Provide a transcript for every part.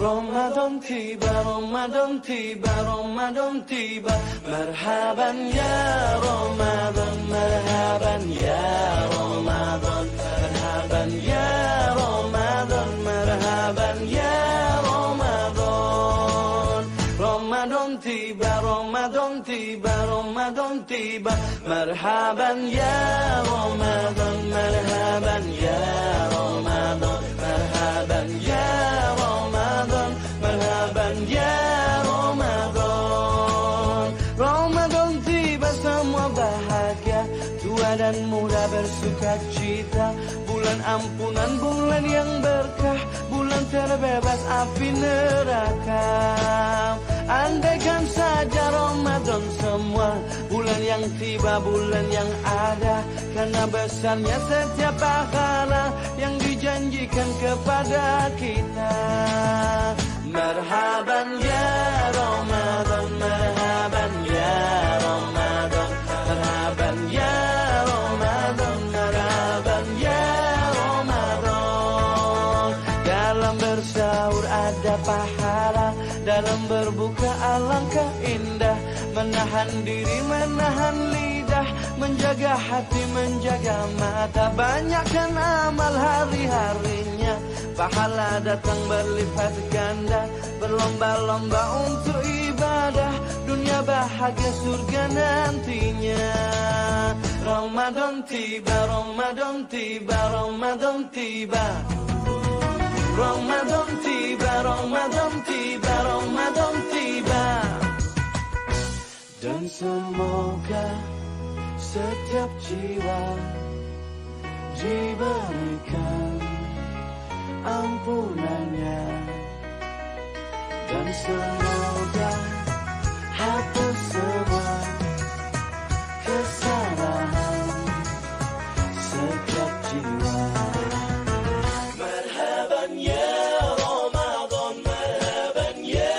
Ramadan tiba, Ramadan tiba, Ramadan tiba. Marhaban ya Ramadan, marhaban ya Ramadan, marhaban ya Ramadan, marhaban ya Ramadan. Ramadan tiba, Ramadan tiba, Ramadan tiba. Marhaban ya Ramadan, marhaban ya Ramadan, marhaban ya Ramadan, marhaban ya Ramadan. Ramadan tiba semua bahagia, tua dan muda bersuka cita. Bulan ampunan, bulan yang berkah, bulan terbebas api neraka. Andaikan saja Ramadan semua, bulan yang tiba, bulan yang ada. Karena besarnya setiap pahala yang dijanjikan kepada kita. Marhaban ya Ramadan, marhaban ya Ramadan, marhaban ya Ramadan, marhaban ya Ramadan. Dalam bersahur ada pahala, dalam berbuka alangkah indah. Menahan diri, menahan lidah, menjaga hati, menjaga mata. Banyakkan amal hari-harinya, pahala datang berlipat ganda. Berlomba-lomba untuk ibadah, dunia bahagia surga nantinya. Ramadan tiba, Ramadan tiba, Ramadan tiba. Ramadan tiba, Ramadan tiba, Ramadan tiba. Dan semoga setiap jiwa diberikan ampunannya. Dan semoga hapus semua kesalahan setiap jiwa. Marhaban ya Ramadan, marhaban ya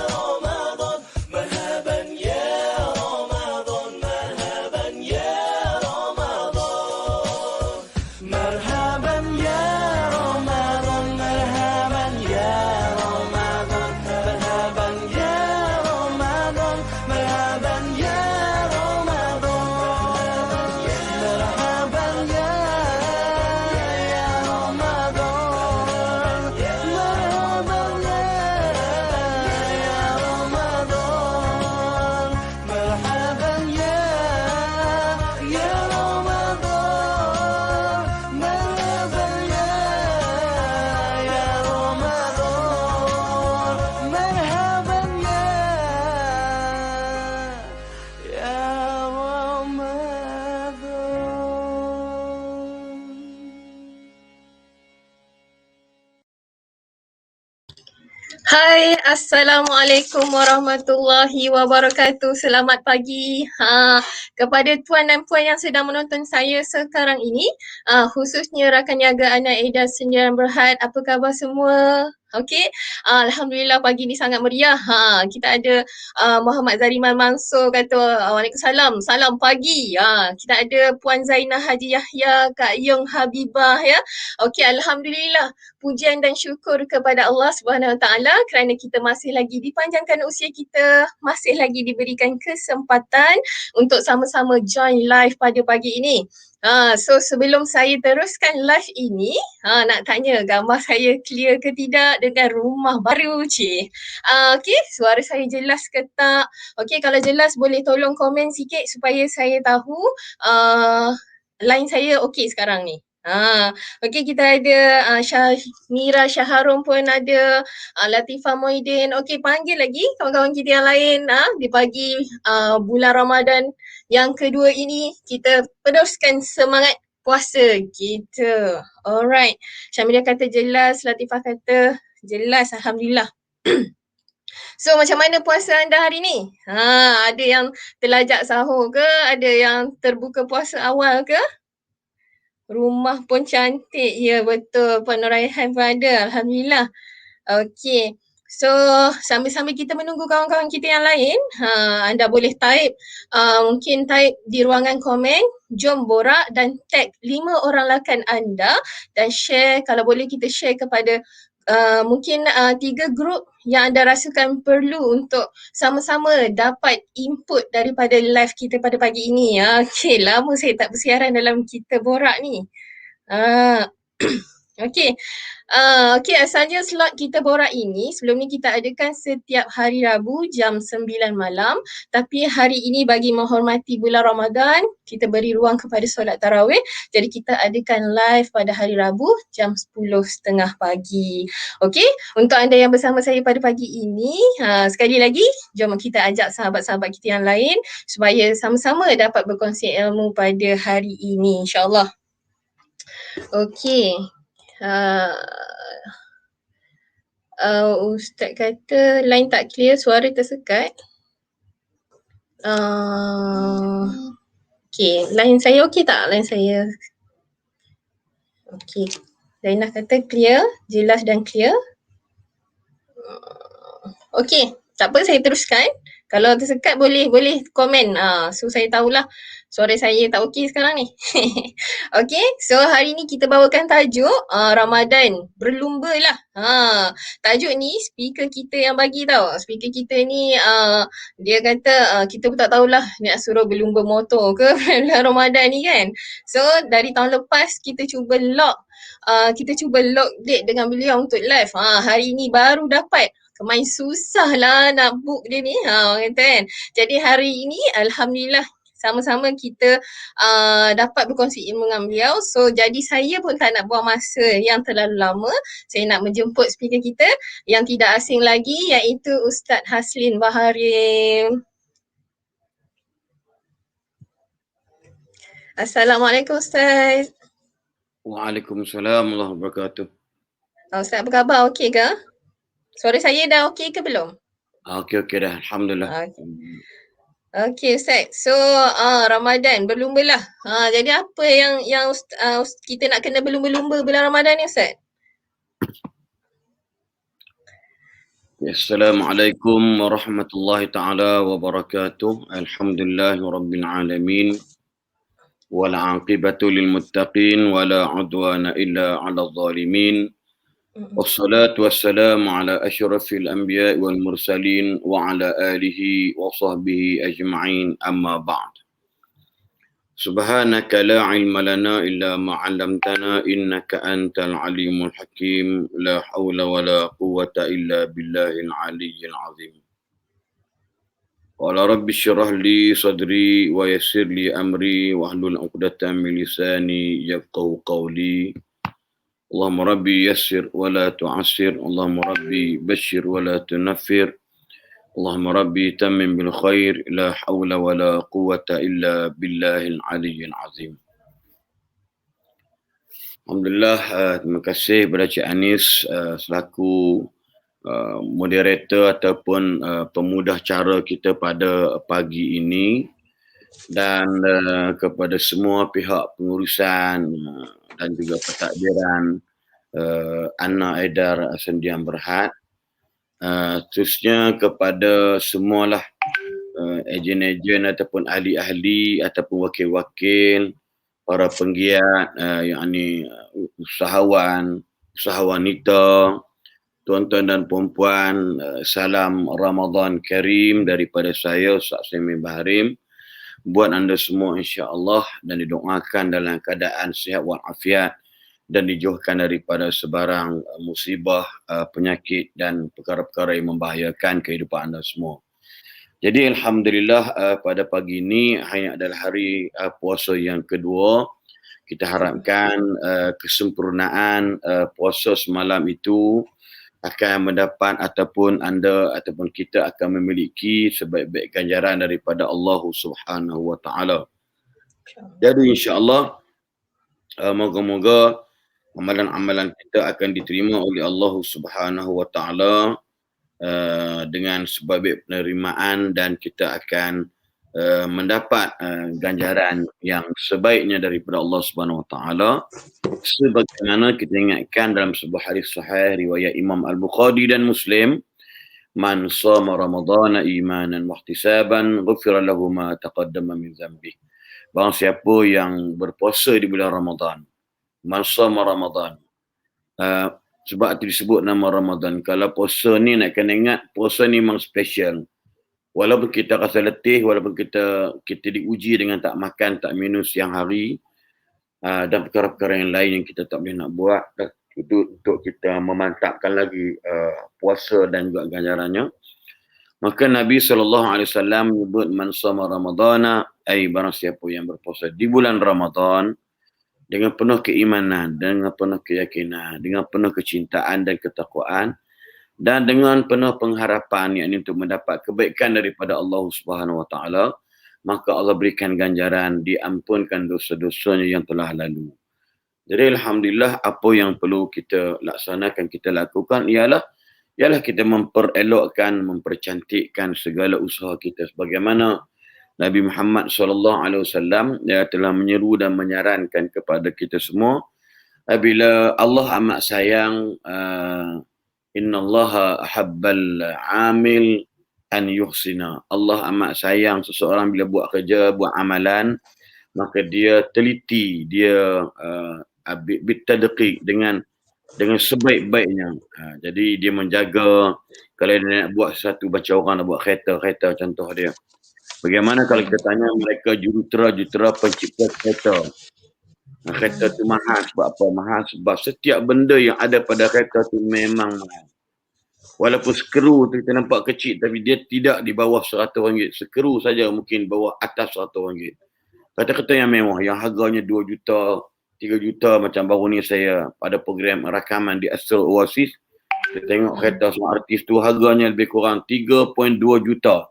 Ramadan, marhaban ya Ramadan, marhaban ya Ramadan. Marhaban ya Ramadan, marhaban ya Ramadan, marhaban ya Ramadan, marhaban ya Ramadan. Marhaban ya Ramadan, marhaban ya Ramadan, marhaban ya Ramadan, marhaban ya Ramadan, marhaban ya Ramadan. Hai, Assalamualaikum warahmatullahi wabarakatuh. Selamat pagi kepada tuan dan puan yang sedang menonton saya sekarang ini, khususnya rakan niaga Ana Aida Senjaran Berhad. Apa khabar semua? Okey, Alhamdulillah pagi ni sangat meriah. Kita ada Muhammad Zariman Mansur kata Waalaikumsalam, salam pagi. Kita ada Puan Zainah Haji Yahya, Kak Yung Habibah ya. Okey, Alhamdulillah. Pujian dan syukur kepada Allah Subhanahu Wa Taala kerana kita masih lagi dipanjangkan usia kita, masih lagi diberikan kesempatan untuk sama-sama join live pada pagi ini. So sebelum saya teruskan live ini, nak tanya gambar saya clear ke tidak dengan rumah baru cik? Okey, suara saya jelas ke tak? Okey, kalau jelas boleh tolong komen sikit supaya saya tahu line saya okey sekarang ni. Okey, kita ada Mira Syaharum pun ada, Latifah Moidin. Okey, panggil lagi kawan-kawan kita yang lain di pagi bulan Ramadan yang kedua ini. Kita teruskan semangat puasa kita. Alright. Syamilah kata jelas, Latifah kata jelas, Alhamdulillah. So macam mana puasa anda hari ni? Ada yang terlajak sahur ke? Ada yang terbuka puasa awal ke? Rumah pun cantik. Ya betul. Puan Nuraihan pun ada. Alhamdulillah. Okey. So sambil-sambil kita menunggu kawan-kawan kita yang lain, anda boleh type, mungkin type di ruangan komen, jom borak dan tag 5 orang rakan anda dan share, kalau boleh kita share kepada mungkin 3 grup yang anda rasakan perlu untuk sama-sama dapat input daripada live kita pada pagi ini. Okey, lama saya tak bersiaran dalam Kita Borak ni. Ah, Okey. Okey, asalnya slot Kita Borak ini sebelum ni kita adakan setiap hari Rabu jam 9 malam. Tapi hari ini bagi menghormati bulan Ramadan, kita beri ruang kepada solat tarawih. Jadi kita adakan live pada hari Rabu jam 10.30 pagi. Okey, untuk anda yang bersama saya pada pagi ini, sekali lagi jom kita ajak sahabat-sahabat kita yang lain supaya sama-sama dapat berkongsi ilmu pada hari ini, insya-Allah. Okey. Ustaz kata line tak clear, suara tersekat. Okey, line saya okey tak? Line saya. Okey. Zainah kata clear, jelas dan clear. Okey, tak apa, saya teruskan. Kalau tersekat boleh komen. So saya tahulah suara saya tak okey sekarang ni. Okey, so hari ni kita bawakan tajuk Ramadan berlumba lah. Tajuk ni speaker kita yang bagi tau. Speaker kita ni dia kata kita pun tak tahulah nak suruh berlumba motor ke bulan Ramadan ni kan. So dari tahun lepas kita cuba lock date dengan beliau untuk live. Hari ni baru dapat. Kemain susah lah nak book dia ni. Orang kata kan. Jadi hari ini alhamdulillah sama-sama kita dapat berkongsi ilmu dengan beliau. So jadi saya pun tak nak buang masa yang terlalu lama. Saya nak menjemput speaker kita yang tidak asing lagi iaitu Ustaz Haslin Baharim. Assalamualaikum Ustaz. Waalaikumsalam warahmatullahi wabarakatuh. Ustaz apa khabar? Okey ke? Suara saya dah okey ke belum? Okey dah, alhamdulillah. Okey Ustaz. So Ramadan berlumba lah. Jadi apa yang kita nak kena berlumba-lumba bulan Ramadan ni Ustaz? Assalamualaikum warahmatullahi taala wabarakatuh. Alhamdulillahirabbil alamin. Wal 'aqibatu lil muttaqin wala 'udwana illa 'alal zalimin. Wassalatu wassalamu ala asyrafil anbiya'i wal mursalin wa ala alihi wa sahbihi ajma'in, amma ba'd. Subhanaka la ilma lana illa ma 'allamtana innaka antal alimul hakim. La haula wala quwwata illa billahil aliyyil azim. Qala rabbi shrah li sadri wa yassir li amri wahlul 'uqdatam min lisani yafqahu qawli. Allahumma rabbi yassir wa la tu'assir. Allahumma rabbi bashir wa la tunaffir. Allahumma rabbi tammim bil khair. La hawla wa la quwwata illa billahil aliyyil azim. Alhamdulillah, terima kasih kepada Cik Anis selaku moderator ataupun pemudah cara kita pada pagi ini, dan kepada semua pihak pengurusan dan juga pentadbiran Anna Aidar Sendian Berhad, terusnya kepada semualah ejen-ejen ataupun ahli-ahli ataupun wakil-wakil, para penggiat, yakni usahawan wanita, tuan-tuan dan puan-puan, salam Ramadan Karim daripada saya Ustaz Haslin Baharim buat anda semua insya-Allah, dan didoakan dalam keadaan sihat walafiat dan dijauhkan daripada sebarang musibah, penyakit dan perkara-perkara yang membahayakan kehidupan anda semua. Jadi alhamdulillah pada pagi ini hanya adalah hari puasa yang kedua. Kita harapkan kesempurnaan puasa semalam itu akan mendapat ataupun anda ataupun kita akan memiliki sebaik-baik ganjaran daripada Allah Subhanahu wa taala. Jadi insya-Allah moga-moga amalan-amalan kita akan diterima oleh Allah Subhanahu wa taala dengan sebaik-baik penerimaan, dan kita akan mendapat ganjaran yang sebaiknya daripada Allah Subhanahu wa taala, sebagaimana kita ingatkan dalam sebuah hadis sahih riwayat Imam Al-Bukhari dan Muslim, man shama ramadhana imanan wa ihtisaban ghufira lahu ma taqaddama min dhanbi. Barang siapa yang berpuasa di bulan Ramadan, man shama Ramadan, Sebab itu disebut nama Ramadan. Kalau puasa ni nak kena ingat, puasa ni memang special. Walaupun kita rasa letih, walaupun kita diuji dengan tak makan, tak minum siang hari, dan perkara-perkara yang lain yang kita tak boleh nak buat, untuk kita memantapkan lagi puasa dan juga ganjarannya. Maka Nabi SAW menyebut man sama Ramadana, barang siapa yang berpuasa di bulan Ramadan dengan penuh keimanan, dengan penuh keyakinan, dengan penuh kecintaan dan ketakwaan, dan dengan penuh pengharapan, yakni untuk mendapat kebaikan daripada Allah Subhanahu Wa Taala, maka Allah berikan ganjaran, diampunkan dosa-dosanya yang telah lalu. Jadi alhamdulillah, apa yang perlu kita laksanakan, kita lakukan ialah kita memperelokkan, mempercantikkan segala usaha kita, sebagaimana Nabi Muhammad SAW dia telah menyeru dan menyarankan kepada kita semua, bila Allah amat sayang, innallaha ahabbal amil an yuhsina. Allah amat sayang seseorang bila buat kerja, buat amalan, maka dia teliti, dia bitadqiq dengan sebaik-baiknya. Jadi dia menjaga, kalau dia nak buat sesuatu, baca orang nak buat kereta contoh dia. Bagaimana kalau kita tanya mereka jurutera pencipta kereta. Kereta tu mahal sebab apa? Mahal sebab setiap benda yang ada pada kereta tu memang mahal. Walaupun skru tu kita nampak kecil, tapi dia tidak di bawah RM100. Skru saja mungkin bawah atas RM100. Kereta-kereta yang mewah, yang harganya 2 juta, 3 juta, macam baru ni saya pada program rakaman di Astro Oasis, kita tengok kereta semua artis tu harganya lebih kurang 3.2 juta.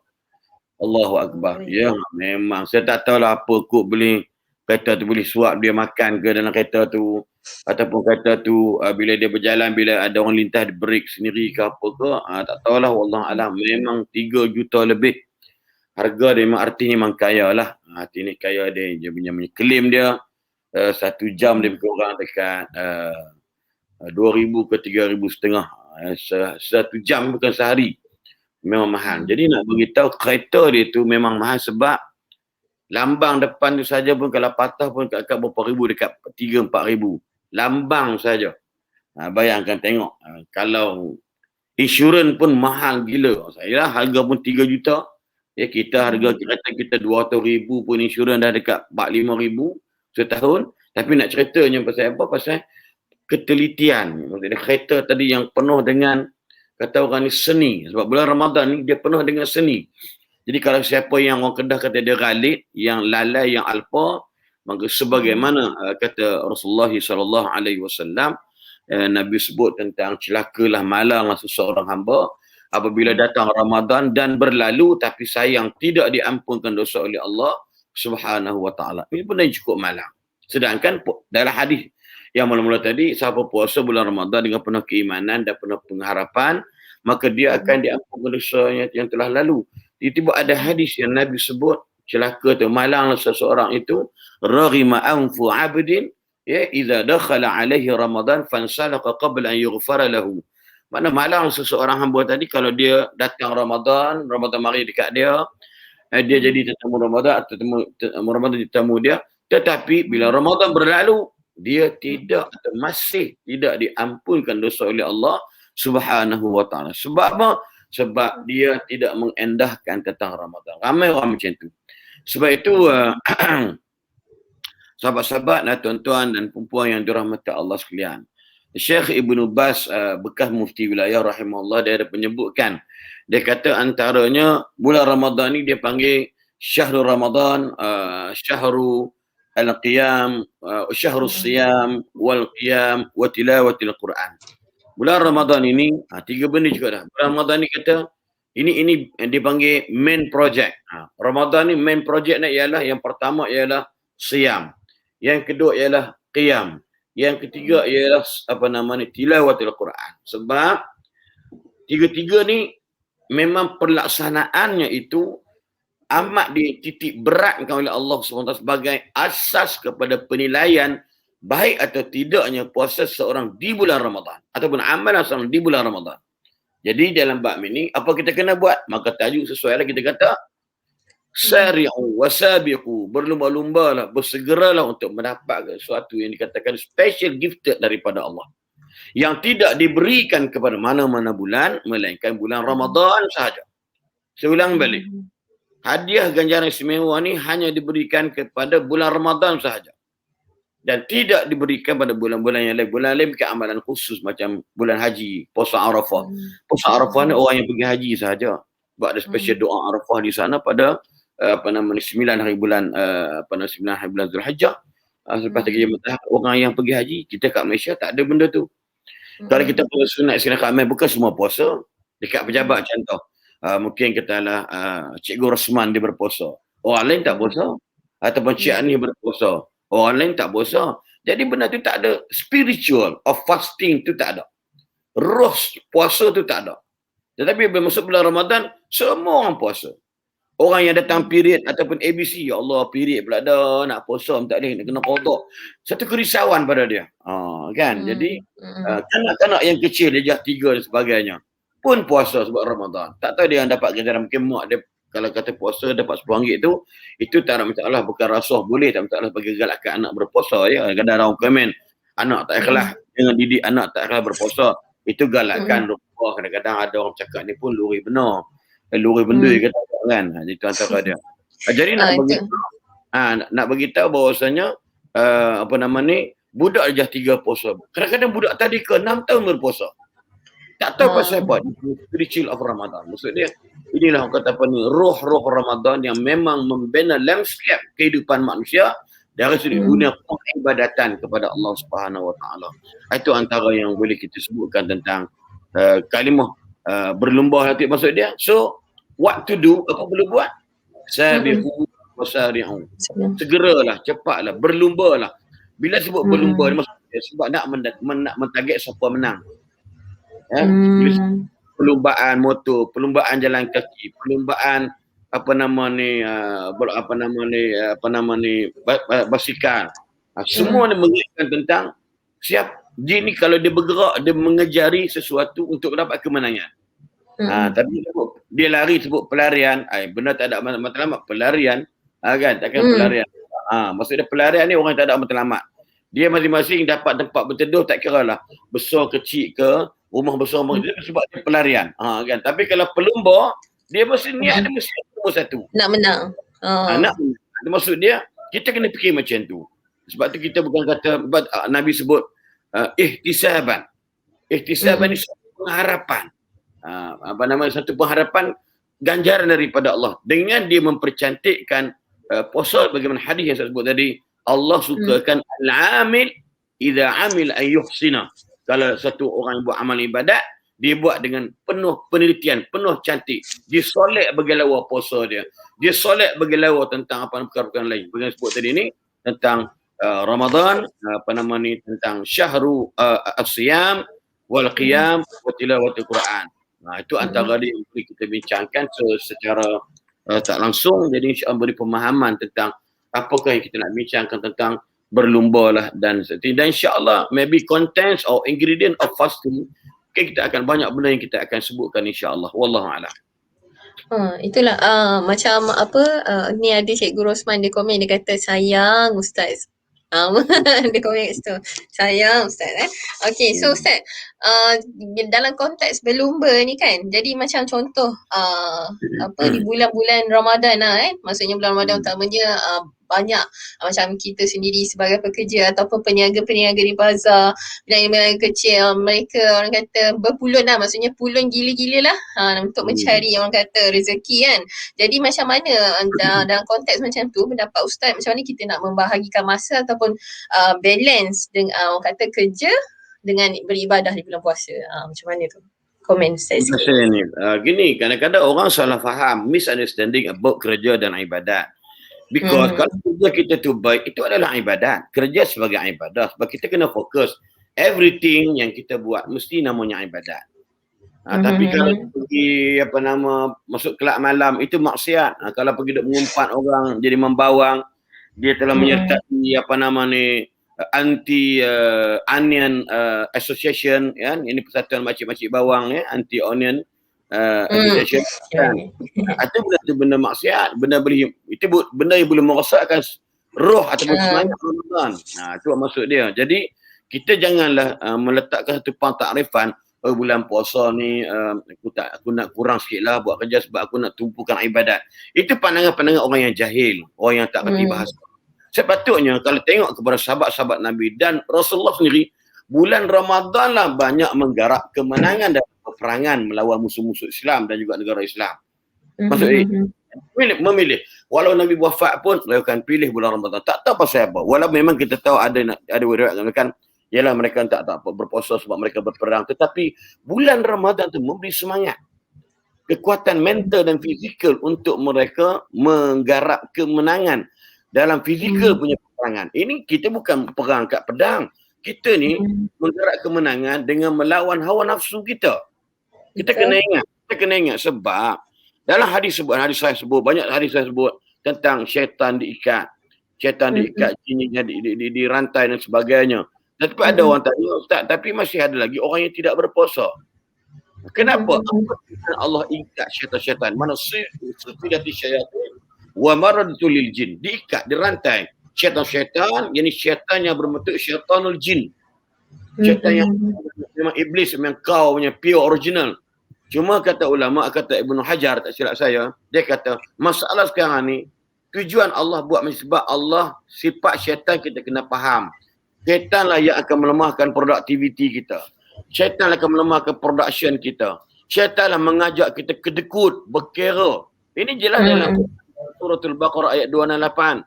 Allahu Akbar. Ya, memang. Saya tak tahulah apa kod beli kereta tu, boleh suap dia makan ke dalam kereta tu, ataupun kereta tu bila dia berjalan, bila ada orang lintas, dia break sendiri ke apa ke, tak tahulah, wallahualam. Memang 3 juta lebih. Harga dia memang artis ni memang kaya lah. Artis ni kaya, dia punya claim dia 1 jam dia kurang dekat 2,000 ke 3,500. 1 jam bukan sehari. Memang mahal. Jadi nak beritahu kereta dia tu memang mahal sebab lambang depan tu saja pun kalau patah pun kat berapa ribu, dekat 3-4 ribu. Lambang saja. Bayangkan tengok. Kalau insurans pun mahal gila. Saya harga pun 3 juta. Ya, kita harga kereta kita 200 ribu pun insurans dah dekat 4-5 ribu setahun. Tapi nak ceritanya pasal apa? Pasal ketelitian. Maksudnya kereta tadi yang penuh dengan, kata orang ni, seni. Sebab bulan Ramadan ni dia penuh dengan seni. Jadi kalau siapa yang orang Kedah kata dia ghalid, yang lalai, yang alpa, maka sebagaimana kata Rasulullah SAW, Nabi sebut tentang celakalah malanglah seseorang hamba apabila datang Ramadan dan berlalu tapi sayang tidak diampunkan dosa oleh Allah Subhanahu Wa Taala. Ini pun dah cukup malang. Sedangkan dalam hadis yang mula-mula tadi, siapa puasa bulan Ramadan dengan penuh keimanan dan penuh pengharapan, maka dia akan diampunkan dosanya yang telah lalu. Tiba-tiba ada hadis yang Nabi sebut, celaka tu, malanglah seseorang itu, raghima anfu abdin, ya, idza dakhala alaihi Ramadan fansalaqa qabla an yughfara lahu. Mana malang seseorang hamba tadi kalau dia datang Ramadan mari dekat dia, dia jadi tetamu Ramadan atau Ramadan tetamu dia, tetapi bila Ramadan berlalu, dia tidak atau masih tidak diampunkan dosa oleh Allah Subhanahu Wa Taala. Sebab apa? Sebab dia tidak mengendahkan tentang Ramadan. Ramai orang macam tu. Sebab itu sahabat-sahabat dan tuan-tuan dan perempuan yang dirahmati Allah sekalian, Syekh Ibn Baz, bekas mufti wilayah rahimahullah, dia ada menyebutkan, dia kata antaranya bulan Ramadan ni dia panggil Syahrul Ramadan, Syahrul Al-Qiyam, Syahrul Siyam wal Qiyam wa Tilawatil Quran. Bulan Ramadan ini, 3 benda juga dah. Bulan Ramadan ni kata, ini dipanggil main project. Ramadan ni main project ni ialah, yang pertama ialah Siyam. Yang kedua ialah Qiyam. Yang ketiga ialah Tilawatil Quran. Sebab tiga-tiga ni memang pelaksanaannya itu amat dititik beratkan oleh Allah SWT sebagai asas kepada penilaian baik atau tidaknya puasa seorang di bulan Ramadan ataupun amalan seorang di bulan Ramadan. Jadi dalam bab ini apa kita kena buat? Maka tajuk sesuai lah, kita kata sari'u wasabiqu, berlumba-lumbalah, bersegeralah untuk mendapat sesuatu yang dikatakan special gifted daripada Allah. Yang tidak diberikan kepada mana-mana bulan melainkan bulan Ramadan sahaja. Saya ulang balik. Hadiah ganjaran istimewa ni hanya diberikan kepada bulan Ramadan sahaja. Dan tidak diberikan pada bulan-bulan yang lain. Bulan lain bukan amalan khusus macam bulan haji, puasa Arafah. Puasa Arafah ni orang yang pergi haji sahaja. Sebab ada special doa Arafah di sana pada 9 hari bulan 9 hari bulan Zulhijjah. Selepas terjadi matahari, orang yang pergi haji, kita kat Malaysia tak ada benda tu. Kalau kita puasa sunat Sayyidina Khamil, bukan semua puasa. Dekat pejabat contoh. Mungkin katalah Cikgu Rosman dia berpuasa. Orang lain tak puasa. Ataupun Cik Ani berpuasa. Orang lain tak puasa. Jadi benda tu tak ada. Spiritual of fasting tu tak ada. Roh puasa tu tak ada. Tetapi bila masuk bulan Ramadan, semua orang puasa. Orang yang datang period ataupun ABC, ya Allah period pula dah nak puasa, tak boleh, nak kena qada. Satu kerisauan pada dia. Kan? Jadi kanak-kanak yang kecil, darjah 3 dan sebagainya pun puasa sebab Ramadan. Tak tahu dia yang dapat ganjaran, mungkin mak dia kalau kata puasa dapat RM10 tu, itu tak ada masalah, bukan rasuah, boleh tak masalah bagi galakkan anak berpuasa ya. Kadang-kadang orang komen anak tak ikhlas dengan didik anak tak ikhlas berpuasa. Itu galakkan rupa. Kadang-kadang ada orang cakap ni pun luri benar. Luri benda dia kata kan. Itu antara dia. Jadi nak beritahu bahawasanya budak darjah 3 puasa. Kadang-kadang budak tadi ke 6 tahun berpuasa. Tak tahu pasal apa. Spiritual of Ramadan. Maksud dia, inilah orang kata roh-roh Ramadan yang memang membina landscape kehidupan manusia dari sudut dunia peribadatan kepada Allah Subhanahu Wa Taala. Itu antara yang boleh kita sebutkan tentang kalimah berlumba hati maksud dia. So what to do, apa perlu buat? Sabiqu wasari'u. Segeralah, cepatlah, berlumbalah. Bila sebut berlumba maksudnya sebab nak mentarget siapa menang. Perlumbaan motor, perlumbaan jalan kaki, perlumbaan basikal. Semua dia mengingatkan tentang siap dia ni kalau dia bergerak, dia mengejari sesuatu untuk dapat kemenangan. Tapi dia lari sebut pelarian, benda tak ada matlamat pelarian, kan? Takkan pelarian. Maksudnya pelarian ni orang tak ada matlamat. Dia masing-masing dapat tempat berteduh, tak kira lah besar kecil ke, rumah besar sebab dia pelarian. Kan? Tapi kalau pelumba, dia mesti niat dia mesti nombor satu. Nak menang. Nak menang. Maksud dia, kita kena fikir macam tu. Sebab tu kita bukan kata, Nabi sebut ihtisaban. Ihtisaban ni satu pengharapan. Satu pengharapan ganjaran daripada Allah. Dengan dia mempercantikkan puasa bagaimana hadis yang saya sebut tadi, Allah sukakan al-amil idza amil ay yuhsina. Kalau satu orang buat amal ibadat, dia buat dengan penuh penelitian, penuh cantik. Dia solek bagi lawa puasa dia. Dia solek bagi lawa tentang perkara-perkara lain. Bagaimana sebut tadi ni tentang Ramadan, tentang syahrul as-siyam wal qiyam wa tilawatul Quran. Itu antara dia yang kita bincangkan secara tak langsung. Jadi insya-Allah beri pemahaman tentang apakah yang kita nak bincangkan tentang berlumba lah dan insya-Allah maybe contents or ingredient of fasting. Kita akan banyak benda yang kita akan sebutkan insya-Allah. Wallahu a'lam. Itulah macam ni ada Cikgu Rosman dia komen, dia kata sayang Ustaz. Dia komen kat situ. Sayang Ustaz Okay, so Ustaz, dalam konteks berlumba ni kan, jadi macam contoh di bulan-bulan Ramadan maksudnya bulan Ramadan utamanya banyak macam kita sendiri sebagai pekerja ataupun peniaga-peniaga di bazar, peniaga kecil, mereka orang kata berpulun maksudnya pulun gila-gila lah untuk mencari orang kata rezeki kan. Jadi macam mana dalam konteks macam tu, pendapat Ustaz macam mana kita nak membahagikan masa ataupun balance dengan orang kata kerja dengan beribadah di bulan puasa, macam mana tu? Komen Ustaz sikit. Gini, kadang-kadang orang salah faham, misunderstanding about kerja dan ibadat. Because kalau kerja kita tu baik, itu adalah ibadat. Kerja sebagai ibadah. Sebab kita kena fokus. Everything yang kita buat mesti namanya ibadat. Tapi kalau pergi masuk kelab malam, itu maksiat. Kalau pergi duk mengumpat orang jadi membawang, dia telah menyertai anti onion association kan, ini persatuan makcik-makcik bawang anti onion association kan. Itu benda maksiat, itu benda yang boleh merosakkan roh ataupun semangat Ramadan. Itu maksud dia. Jadi kita janganlah meletakkan satu pentakrifan, bulan puasa ni aku nak kurang sikit lah buat kerja sebab aku nak tumpukan ibadat. Itu pandangan-pandangan orang yang jahil, orang yang tak kerti bahasa. Sepatutnya kalau tengok kepada sahabat-sahabat Nabi dan Rasulullah sendiri, bulan Ramadan lah banyak menggarap kemenangan dalam peperangan melawan musuh-musuh Islam dan juga negara Islam. Maksudnya memilih. Walau Nabi wafat pun beliau akan pilih bulan Ramadan. Tak tahu pasal apa. Walau memang kita tahu ada riwayat mengatakan ialah mereka tak berpuasa sebab mereka berperang. Tetapi bulan Ramadan tu memberi semangat, kekuatan mental dan fizikal untuk mereka menggarap kemenangan dalam fizikal punya peperangan. Ini kita bukan perang kat pedang. Kita ni menggarap kemenangan dengan melawan hawa nafsu kita. Kita kena ingat sebab dalam hadis saya sebut, banyak hadis saya sebut tentang syaitan diikat, jinnya dirantai dan sebagainya. Tetapi ada orang tanya, Ustaz, tapi masih ada lagi orang yang tidak berpuasa. Kenapa? Allah ikat syaitan-syaitan. Mana sifati syaitan wa maradatul lil jin. Diikat, dirantai. Syaitan-syaitan, yakni syaitan yang berbentuk syaitanul jin. Syaitan yang memang iblis, memang kau punya pure original. Cuma kata ulama, kata Ibnu Hajar, tak silap saya, dia kata masalah sekarang ni tujuan Allah buat sebab Allah, sifat syaitan kita kena faham. Syaitan lah yang akan melemahkan produktiviti kita. Syaitan akan melemahkan production kita. Syaitan lah mengajak kita kedekut, berkira. Ini jelas dalam suratul Baqarah ayat 268.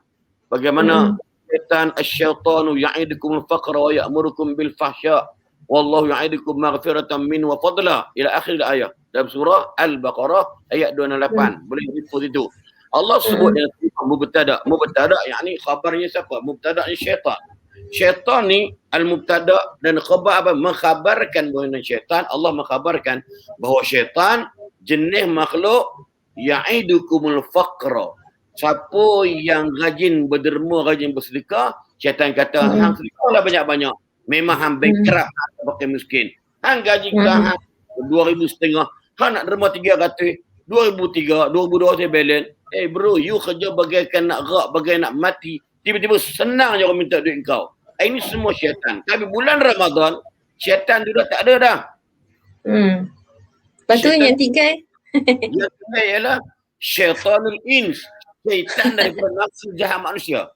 Bagaimana syaitan asyaitanu ya'idukum al-faqra wa ya'murukum bil fahsya wallahu ya'idukum maghfiratan min wa fadla ila akhir ayat dalam surah Al-Baqarah ayat 268. Boleh dipus itu. Allah sebut dengan mubtada. Mubtada yakni khabarnya siapa? Mubtada ni syaitan. Syaitan ni al-mubtada dan khabar apa? Mengkhabarkan bahawa syaitan, Allah mengkhabarkan bahawa syaitan jenis makhluk ya'idukumul faqra. Siapa yang rajin berderma, rajin bersedekah, syaitan kata hang sedekahlah banyak-banyak. Memang hang bankrupt, hang pakai miskin. Hang gaji kita hang 2,500, hang nak derma 300, 2,300, 2,200 balance. Bro, you kerja bagaikan nak gerak, bagaikan nak mati. Tiba-tiba senang je orang minta duit kau. Ini semua syaitan. Tapi bulan Ramadan, syaitan tu dah tak ada dah. Lepas tu yang tiga yang tiga ialah syaitanul ins. Syaitan daripada nafsu jahat manusia.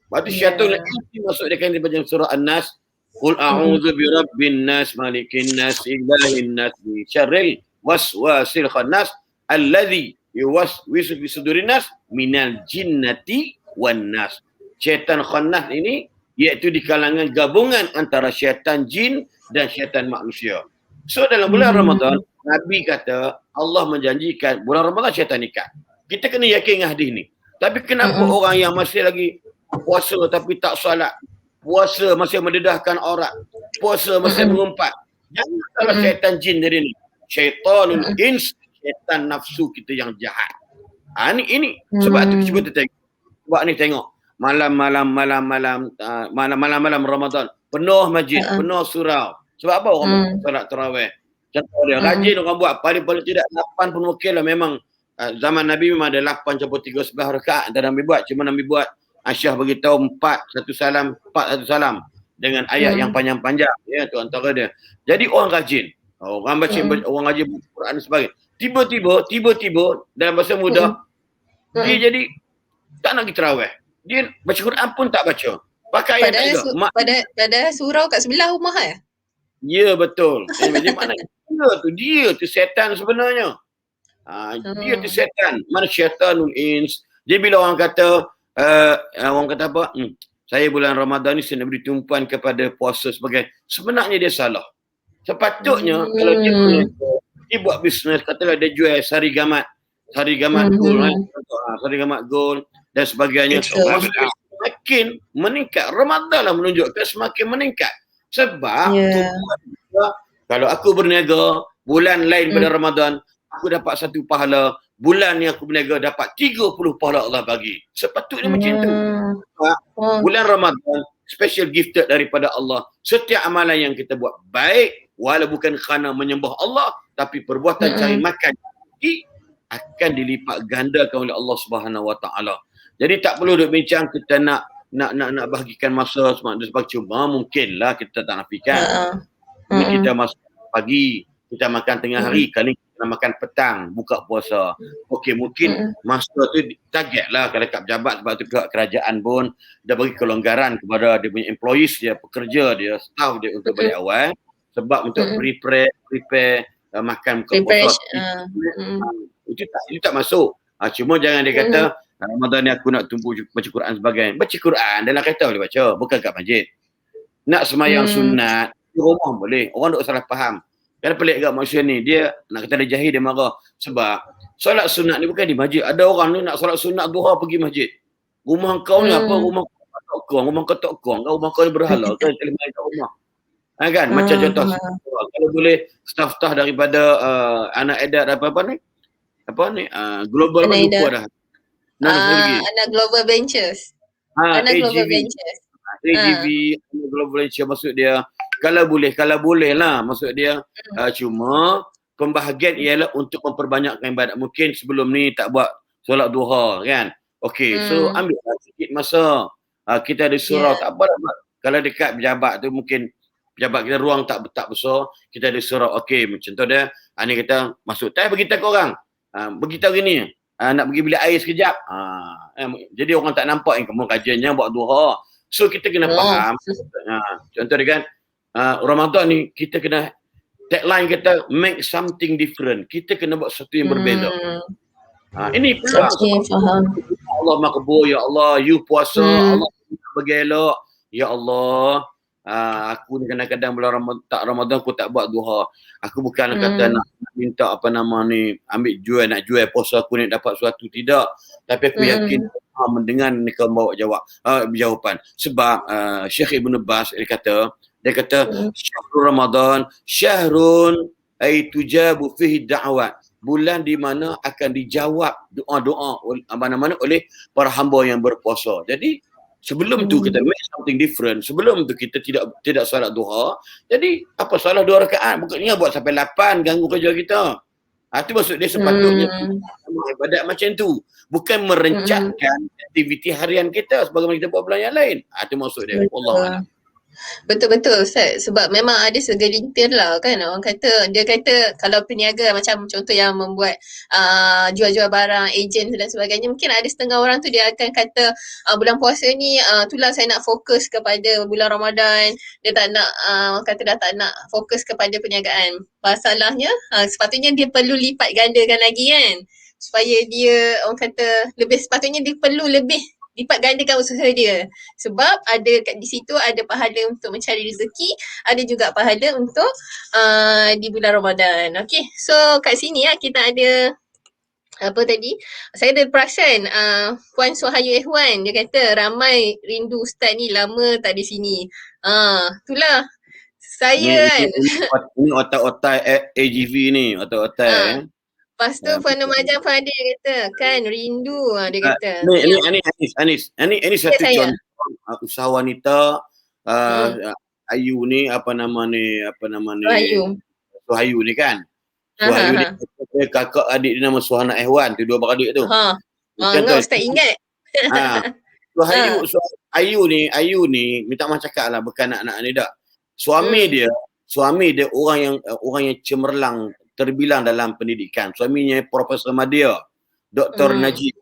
Lepas tu syaitanul ins masuk dia kan di bagian surah An-Nas. Qul a'udzu birabbin nas, malikin nas, ilahin nas, min syarril waswasil khannas alladzi yuwaswisu fi sudurin nas minal jinnati wan nas. Syaitan khannas ini iaitu di kalangan gabungan antara syaitan jin dan syaitan manusia. So dalam bulan Ramadan, Nabi kata Allah menjanjikan bulan Ramadan syaitan ikat. Kita kena yakin dengan hadis ni. Tapi kenapa orang yang masih lagi puasa tapi tak salat, puasa masih mendedahkan aurat, puasa masih mengumpat, jangan salah syaitan jin dari ni. Syaitanul ins, syaitan nafsu kita yang jahat. Ini sebab tu cuba kita tengok. Sebab ni tengok malam-malam Ramadan penuh masjid, penuh surau. Sebab apa orang solat tarawih? Contoh dia rajin orang buat paling-paling tidak 8 pun okey lah. Memang zaman Nabi memang ada 8/3 rakaat dan Nabi buat. Cuma Nabi buat Aisyah beritahu 4 satu salam dengan ayat yang panjang-panjang, ya, tu antara dia. Jadi orang rajin, orang baca orang rajin baca Quran dan sebagainya. Tiba-tiba dalam bahasa mudah dia jadi tak nak pergi tarawih. Dia baca Quran pun tak baca. Pakai ayat juga. Pada surau kat sebelah rumah Ya, betul. Jadi mana dia tu setan sebenarnya. Dia tu setan. Mana syaitanul ins. Jadi bila orang kata apa? Saya bulan Ramadan ni saya nak beri tumpuan kepada puasa sebagai, sebenarnya dia salah. Sepatutnya kalau dia buat bisnes, katalah dia jual sari gamat gold, sari gamat gold dan sebagainya. Semakin meningkat. Ramadan lah menunjukkan semakin meningkat. Sebab kalau aku berniaga bulan lain pada Ramadan, aku dapat 1 pahala. Bulan yang aku berniaga dapat 30 pahala Allah bagi. Sepatutnya macam tu. Bulan Ramadan special gifted daripada Allah. Setiap amalan yang kita buat baik, walau bukan kerana menyembah Allah, tapi perbuatan cari makan akan dilipat gandakan oleh Allah Subhanahu Wa Taala. Jadi tak perlu duk bincang kita nak nak bahagikan masa cuma mungkinlah kita tak nafikan. Ini Mm-mm. kita masuk pagi, kita makan tengah hari, kali kita makan petang, buka puasa. Okey, mungkin masa tu target lah kalau kat pejabat, sebab tu pihak kerajaan pun dah bagi kelonggaran kepada dia punya employees dia, pekerja dia, staff dia untuk balik awal. Sebab untuk prepare makan buka puasa. Itu tak masuk. Cuma jangan dia kata Ramadan ni aku nak tumpu baca Quran sebagainya. Baca Quran dalam kereta boleh baca, bukan kat masjid. Nak semayang sunat di rumah boleh. Orang tak salah faham. Kan pelik kat manusia ni, dia nak kata dia jahil, dia marah. Sebab solat sunat ni bukan di masjid. Ada orang ni nak solat sunat duha pergi masjid. Rumah kau ni apa? Rumah kau tak kong. Rumah kau ni berhala. Kau boleh main kat rumah. Kan? Macam contoh, kalau boleh staff-staff daripada anak edat apa-apa ni? Global apa lupa dah. Anak Global Ventures. Anak Global Ventures. AGV, Global Ventures maksud dia. Kalau boleh lah maksud dia. Cuma pembahagian ialah untuk memperbanyakkan ibadat. Mungkin sebelum ni tak buat solat duha kan. Okey, so ambillah sikit masa. Kita ada surau, tak apa lah. Kalau dekat pejabat tu mungkin pejabat kita ruang tak besar, kita ada surau. Okey, contoh dia, ni kita masuk time beritahu ke orang. Beritahu gini, nak pergi bilik air sekejap. Jadi orang tak nampak kamu kajiannya buat duha. So kita kena faham. Contoh dia kan, Ramadan ni kita kena tagline kita make something different. Kita kena buat sesuatu yang berbeza. Ini perlu faham. Allah makbul, ya Allah, you puasa, Allah bagi elok. Ya Allah, aku ni kadang-kadang bulan Ramadan aku tak buat duha. Aku bukan kata nak minta apa nama ni, nak jual puasa aku ni dapat sesuatu, tidak. Tapi aku yakin mendengar ni kau bawa jawapan. Sebab Syekh Ibn Baz dia kata syahrul Ramadan syahrun ay tujabu fihi da'wat, bulan di mana akan dijawab doa-doa oleh para hamba yang berpuasa. Jadi sebelum tu kita make something different. Sebelum tu kita tidak solat duha. Jadi apa salah 2 rakaat? Bukannya buat sampai 8 ganggu kerja kita. Itu maksud dia sepatutnya ibadat macam tu. Bukan merencanakan aktiviti harian kita sebagaimana kita buat bulan yang lain. Itu maksud dia. Wallahualam. Betul-betul Ustaz. Sebab memang ada segelintir lah kan. Orang kata, dia kata kalau peniaga macam contoh yang membuat jual-jual barang, ejen dan sebagainya, mungkin ada setengah orang tu dia akan kata bulan puasa ni itulah saya nak fokus kepada bulan Ramadan. Dia tak nak, kata dah tak nak fokus kepada perniagaan. Masalahnya sepatutnya dia perlu lipat gandakan lagi kan. Supaya dia, orang kata, sepatutnya dia perlu lebih lipat gandakan usaha dia. Sebab ada di situ ada pahala untuk mencari rezeki, ada juga pahala untuk di bulan Ramadan. Okey. So kat sini kita ada apa tadi? Saya ada perasan Puan Suhayu Ehwan, dia kata ramai rindu Ustaz ni, lama tak di sini. Itulah saya kan. Ini otak-otak AGV ni, otak-otak Lepas tu Puan Numajang Fadil kata, kan rindu dia kata. Anis. Ini satu contoh usaha wanita Ayu ni, apa nama ni? Suhayu ni kan. Suhayu ni kakak adik dia nama Suhana Ehwan, tu 2 beradik tu. Enggak Ustaz ingat. Ayu ni minta maaf cakap lah, bukan anak ni tak. Suami dia orang yang cemerlang, terbilang dalam pendidikan. Suaminya Profesor Madya, Dr. Najib.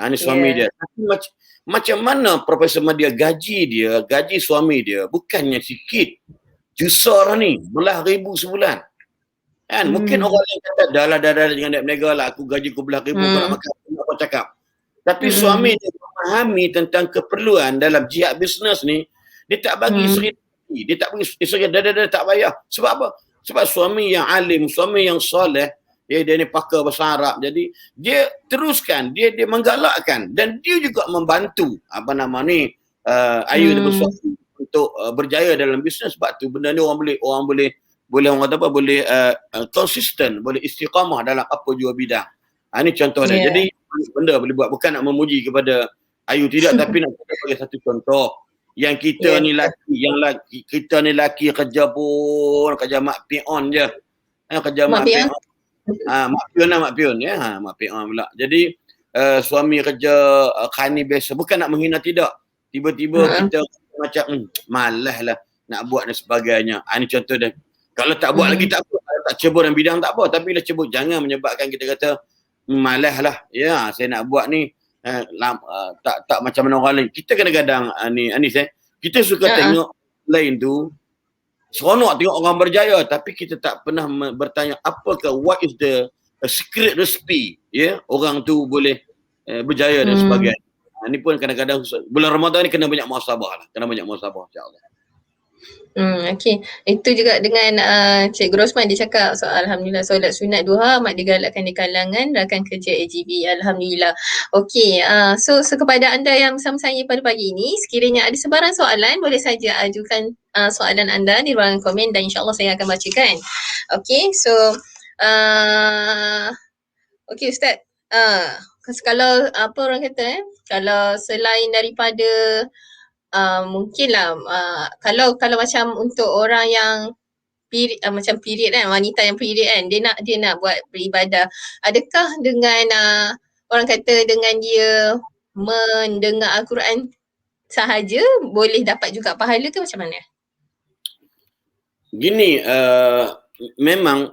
Ini suami dia. Tapi macam mana Profesor Madya gaji suami dia bukannya sikit. Jusar ni, belah ribu sebulan. Kan? Mungkin orang lain kata, dah jangan nak berniaga lah, aku gaji aku belah ribu, kau nak makan, apa cakap. Tapi suami dia memahami tentang keperluan dalam jihad bisnes ni, dia tak bagi seri, dia tak bagi seri, dah tak payah. Sebab apa? Sebab suami yang alim, suami yang soleh, dia ni pakar bahasa Arab. Jadi dia teruskan, dia menggalakkan, dan dia juga membantu Ayu bersuami untuk berjaya dalam bisnes. Sebab tu benda ni orang boleh orang kata apa, boleh konsisten, boleh istiqamah dalam apa jua bidang. Ini contoh dia. Jadi benda boleh buat, bukan nak memuji kepada Ayu, tidak, tapi nak bagi satu contoh. Yang kita ni laki kerja mak pion je. Kerja mak pion. Mak pion ya. Mak pion pula. Jadi suami kerja khani biasa, bukan nak menghina, tidak. tiba-tiba kita macam malas lah nak buat dan sebagainya. Ini contoh dah. Kalau tak buat lagi tak apa, kalau tak cebur dalam bidang tak apa, tapi bila cebur jangan menyebabkan kita kata malas lah. Ya, saya nak buat ni tak macam mana orang lain. Kita kadang-kadang Anis kita suka tengok lain tu, seronok tengok orang berjaya, tapi kita tak pernah bertanya apakah what is the secret recipe, orang tu boleh berjaya dan sebagainya. Ini pun kadang-kadang bulan Ramadan ni kena banyak muhasabah lah, insya-Allah. Okey. Itu juga dengan Cikgu Rosman dia cakap soal alhamdulillah solat sunat duha amat digalakkan di kalangan rakan kerja AGB. Alhamdulillah. Okey, so kepada anda yang bersama saya pada pagi ini, sekiranya ada sebarang soalan boleh saja ajukan soalan anda di ruangan komen dan insya-Allah saya akan bacakan. Okey, so okey Ustaz. Kalau apa orang kata kalau selain daripada mungkinlah kalau macam untuk orang yang macam period kan, wanita yang period kan, dia nak buat beribadah, adakah dengan orang kata dengan dia mendengar Al-Quran sahaja boleh dapat juga pahala ke macam mana? Gini, memang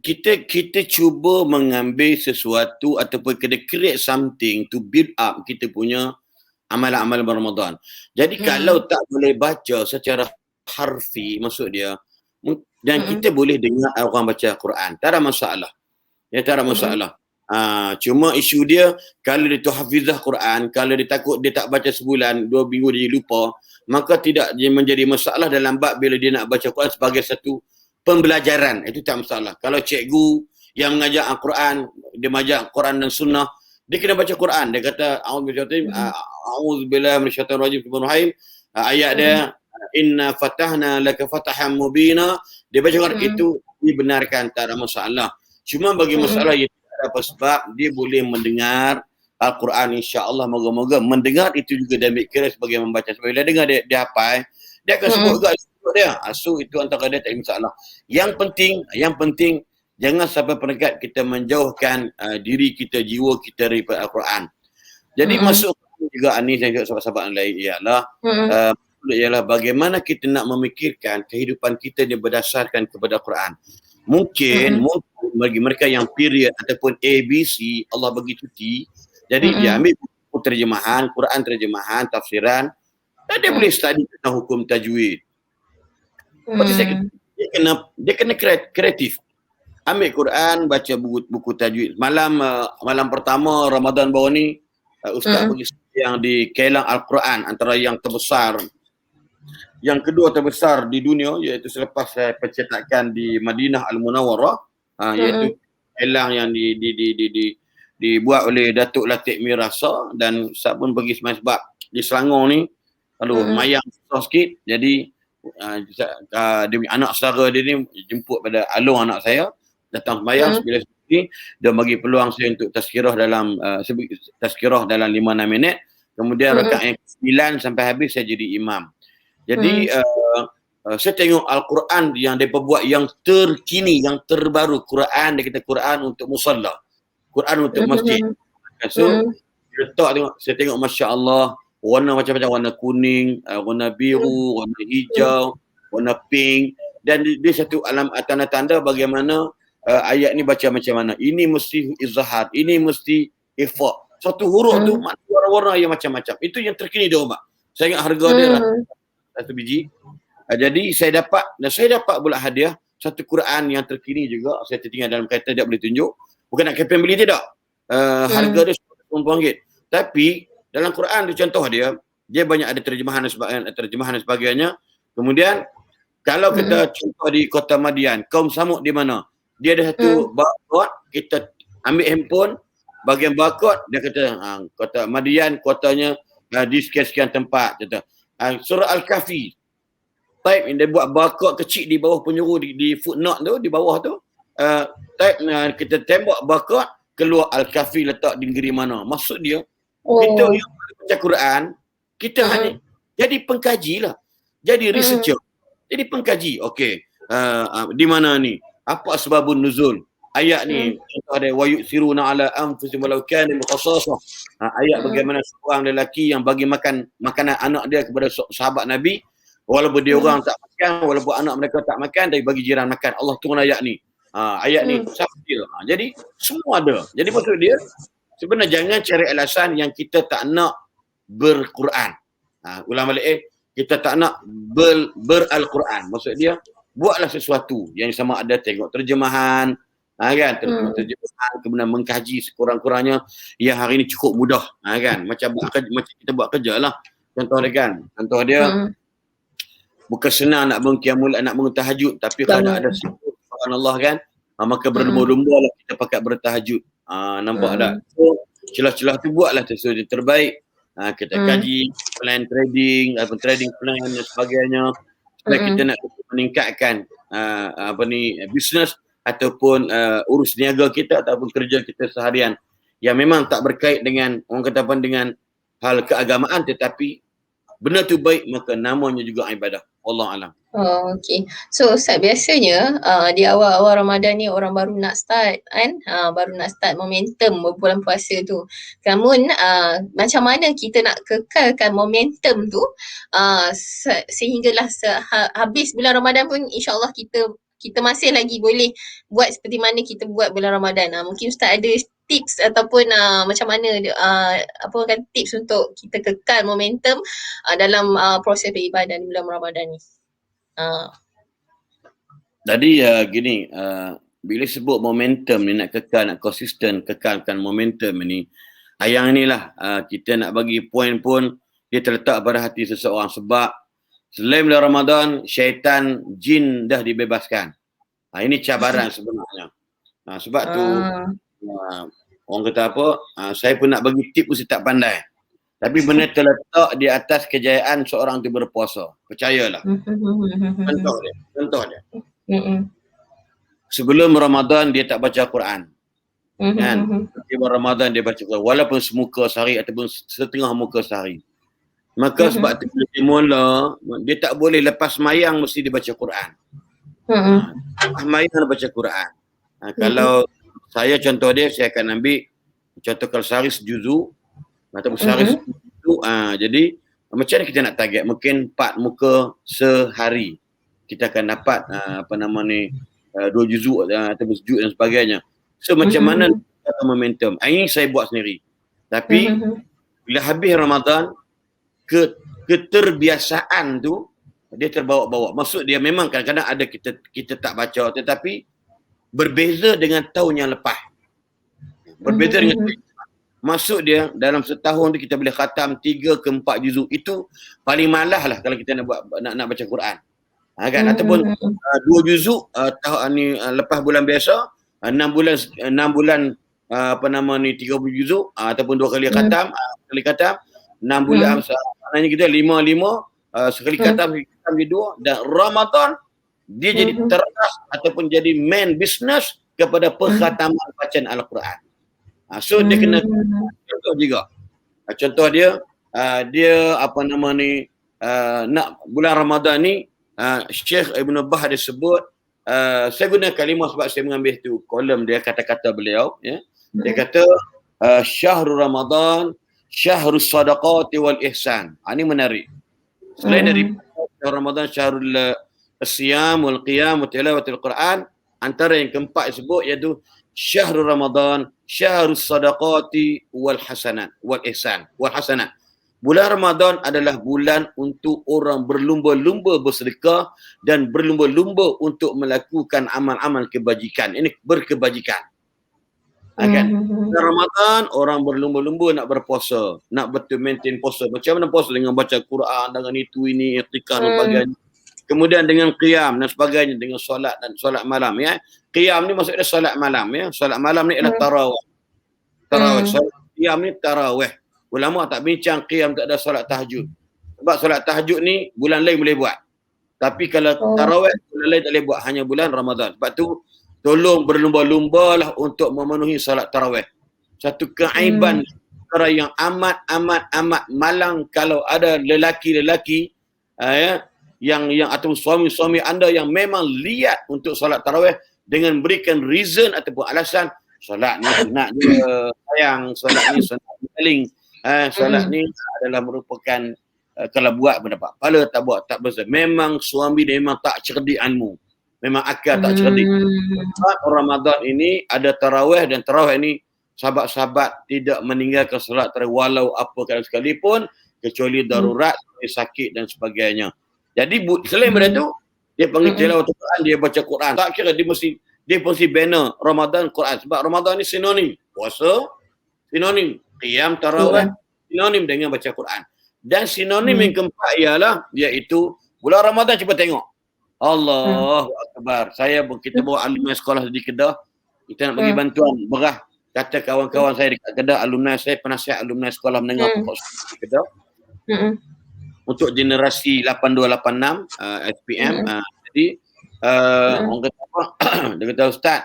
kita cuba mengambil sesuatu ataupun kita create something to build up kita punya amalan-amalan Ramadan. Jadi kalau tak boleh baca secara harfi, maksud dia, dan kita boleh dengar orang baca Quran, tak ada masalah. Ya, tak ada masalah. Cuma isu dia, kalau dia tu hafizah Quran, kalau dia takut dia tak baca sebulan, 2 minggu dia lupa, maka tidak menjadi masalah dalam bab bila dia nak baca Quran sebagai satu pembelajaran. Itu tak masalah. Kalau cikgu yang mengajar Al-Quran, dia mengajar Quran dan Sunnah, dia kena baca Quran. Dia kata a'udzubillahi minasyaitonir rajim, ayat dia inna fatahna laka fatahan mubina, dia baca Quran itu dibenarkan, tak ada masalah. Cuma bagi masalah yang tidak ada apa sebab, dia boleh mendengar Al-Quran, insya-Allah. Moga-moga mendengar itu juga dia ambil kira sebagai membaca. Sebab bila dengar dia hafal, dia akan sebut juga dia. So itu antara dia tak ada masalah. Yang penting jangan sampai peringkat kita menjauhkan diri kita, jiwa kita daripada Al-Quran. Jadi masuk juga Anis dan juga sahabat-sahabat yang lain ialah bagaimana kita nak memikirkan kehidupan kita dia berdasarkan kepada Al-Quran. Mungkin bagi mereka yang period ataupun ABC, Allah bagi cuti, jadi dia ambil buku terjemahan, Quran terjemahan, tafsiran, dan dia boleh study tentang hukum tajwid. Dia kena kreatif. Ambil Quran, baca buku tajwid. Malam pertama Ramadan baru ni, Ustaz bagi yang di Kelang Al-Quran, antara yang terbesar. Yang kedua terbesar di dunia, iaitu selepas pencetakan di Madinah Al-Munawwarah, iaitu Kelang yang dibuat oleh Datuk Latif Mirasa, dan saya pun pergi semasa sebab di Selangor ni, mayang susah sikit. Jadi dia punya anak saudara dia ni jemput pada Along anak saya, datang sembahyang bila sekali, dia bagi peluang saya untuk tazkirah dalam 5-6 minit. Kemudian rakaat yang 9 sampai habis saya jadi imam. Jadi saya tengok Al-Quran yang mereka buat yang terkini, yang terbaru. Quran, dia kata Quran untuk musalla, Quran untuk masjid. So saya tengok Masya Allah, warna macam-macam, warna kuning, warna biru, warna hijau, warna pink, dan dia satu tanda-tanda bagaimana ayat ni baca macam mana. Ini mesti izhar, ini mesti ifa. Satu huruf tu warna-warna yang macam-macam. Itu yang terkini dia, Mak. Saya ingat harga dia satu biji. Jadi saya dapat pula hadiah satu Quran yang terkini juga. Saya tertinggal dalam kereta, dia boleh tunjuk. Bukan nak kempen beli, tidak. Harga dia RM10. Tapi dalam Quran tu contoh dia banyak ada terjemahan dan sebagainya. Kemudian kalau kita contoh di Kota Madian, kaum Samud di mana? Dia ada satu barcode, kita ambil handphone, bahagian barcode, dia kata Kota Madian, kotanya di sekian-sekian tempat. Kata. Surah Al-Kahfi, type, dia buat barcode kecil di bawah penjuru, di footnote tu, di bawah tu, type, kita tembak barcode, keluar Al-Kahfi letak di negeri mana. Maksud dia, kita yang baca Quran, kita hanya jadi pengkaji lah, jadi researcher, jadi pengkaji. Okey, di mana ni? Apa sebabun nuzul? Ayat ni contoh ada wa yusiruna ala anfusihim walau kana khassasah. Ayat bagaimana seorang lelaki yang bagi makan makanan anak dia kepada sahabat Nabi, walaupun dia orang tak makan, walaupun anak mereka tak makan, tapi bagi jiran makan. Allah turun ayat ni. Ayat ni sambil. Jadi semua ada. Jadi maksud dia sebenarnya jangan cari alasan yang kita tak nak berquran. Ulang balik kita tak nak beral-Quran. Maksud dia buatlah sesuatu yang sama ada tengok terjemahan, kan, terjemahan, kemudian mengkaji sekurang-kurangnya yang hari ini cukup mudah, kan, macam kita buat kerja lah. Contoh dia kan, contoh dia bukan senang nak bangun qiyamul, nak bangun tahajud, tapi kalau ada sibuk subhanallah kan, maka berlumba-lumba lah kita pakai bertahajud. Nampak tak? So celah-celah tu buatlah sesuatu yang terbaik. Kita kaji plan trading, trading plan dan sebagainya, supaya kita nak meningkatkan bisnes ataupun urus niaga kita ataupun kerja kita seharian yang memang tak berkait dengan orang kata apa, dengan hal keagamaan, tetapi benda tu baik maka namanya juga ibadah. Wallahu alam. Oh, okay. So Ustaz, biasanya di awal-awal Ramadan ni orang baru nak start kan, baru nak start momentum bulan puasa tu. Namun macam mana kita nak kekalkan momentum tu sehinggalah habis bulan Ramadan pun insya-Allah kita masih lagi boleh buat seperti mana kita buat bulan Ramadan. Mungkin Ustaz ada tips ataupun macam mana apa kan tips untuk kita kekal momentum dalam proses beribadah di bulan Ramadan ni. Jadi gini, bila sebut momentum ni nak kekal, nak konsisten kekalkan momentum ni, yang inilah kita nak bagi poin pun dia terletak pada hati seseorang, sebab selain bulan Ramadan syaitan jin dah dibebaskan. Ini cabaran sebenarnya. Sebab tu orang kata apa, saya pun nak bagi tip pun saya tak pandai. Tapi benda terletak di atas kejayaan seorang tu berpuasa. Percayalah. Contoh dia. Sebelum Ramadan dia tak baca Quran. Kan? Sebelum Ramadan dia baca Quran. Walaupun semuka sehari ataupun setengah muka sehari. Maka sebab tu dia mula, dia tak boleh lepas mayang mesti dia baca Quran. Lepas mayang dia baca Quran. Kalau saya contoh dia, saya akan ambil contoh kalau sehari sejuzu ataupun sehari sejuzu. Jadi macam mana kita nak target? Mungkin 4 muka sehari. Kita akan dapat 2 juzuk ataupun sejuk dan sebagainya. So macam mana momentum? Ini saya buat sendiri. Tapi bila habis Ramadan, keterbiasaan tu dia terbawa-bawa. Maksud dia memang kadang-kadang ada kita tak baca, tetapi berbeza dengan tahun yang lepas. Berbeza dengan maksud dia dalam setahun tu kita boleh khatam 3 ke 4 juzuk. Itu paling malas lah kalau kita nak baca Quran. Kan? Ataupun 2 juzuk lepas bulan biasa, 6 bulan 30 juzuk ataupun 2 kali khatam, 6 bulan maknanya kita 5 sekali khatam dia 2, dan Ramadan dia jadi teras ataupun jadi main business kepada penghataman bacaan Al-Quran. So dia kena contoh juga. Contoh dia nak bulan Ramadan ni, Syekh Ibn Bah dia sebut, saya guna kalimah sebab saya mengambil tu kolom dia, kata-kata beliau, ya. Dia kata syahrul Ramadan syahrus sadaqati wal ihsan. Ini menarik. Selain dari Ramadan syahrul siyam wal qiyam wa tilawatil Quran, antara yang keempat disebut iaitu syahrul Ramadan syahrus sadaqati wal hasanat wal ihsan wal hasanat. Bulan Ramadan adalah bulan untuk orang berlumba-lumba bersedekah dan berlumba-lumba untuk melakukan amal-amal kebajikan. Ini berkebajikan. Kan? Bulan Ramadan orang berlumba-lumba nak berpuasa, nak betul maintain puasa. Macam mana puasa? Dengan baca Quran, dengan itu ini, i'tikaf dan sebagainya. Kemudian dengan qiyam dan sebagainya, dengan solat dan solat malam, ya. Qiyam ni maksudnya solat malam, ya. Solat malam ni adalah tarawih. Solat qiyam ni tarawih. Ulama tak bincang qiyam tak ada solat tahajud. Sebab solat tahajud ni bulan lain boleh buat. Tapi kalau tarawih bulan lain tak boleh buat, hanya bulan Ramadan. Sebab tu tolong berlumba-lumbalah untuk memenuhi solat tarawih. Satu keaiban perkara yang amat malang kalau ada lelaki-lelaki yang atau suami-suami anda yang memang liat untuk solat tarawih, dengan berikan reason ataupun alasan solat ni sunat dia sayang, solat ni sunat paling, solat ni adalah merupakan kalau buat mendapat pahala, tak buat tak berdosa. Memang suami dia memang tak cerdik ilmu, memang akal tak cerdik. Sebab Ramadan ini ada tarawih, dan tarawih ini sahabat-sahabat tidak meninggalkan solat tarawih walau apa keadaan sekalipun, kecuali darurat, sakit dan sebagainya. Jadi selain daripada tu, dia panggil tilawah Quran, dia baca Quran. Tak kira dia mesti banner Ramadan Quran, sebab Ramadan ni sinonim puasa, sinonim qiyam tarawih, sinonim dengan baca Quran. Dan sinonim yang keempat ialah iaitu bulan Ramadan cuba tengok. Allahu Akbar. Kita bawa alumni sekolah di Kedah, kita nak bagi bantuan berah. Kata kawan-kawan saya dekat Kedah, alumni saya, penasihat alumni sekolah menengah pokok sekolah di Kedah. Untuk generasi 8286 SPM. Jadi orang kata apa? Dia kata, Ustaz,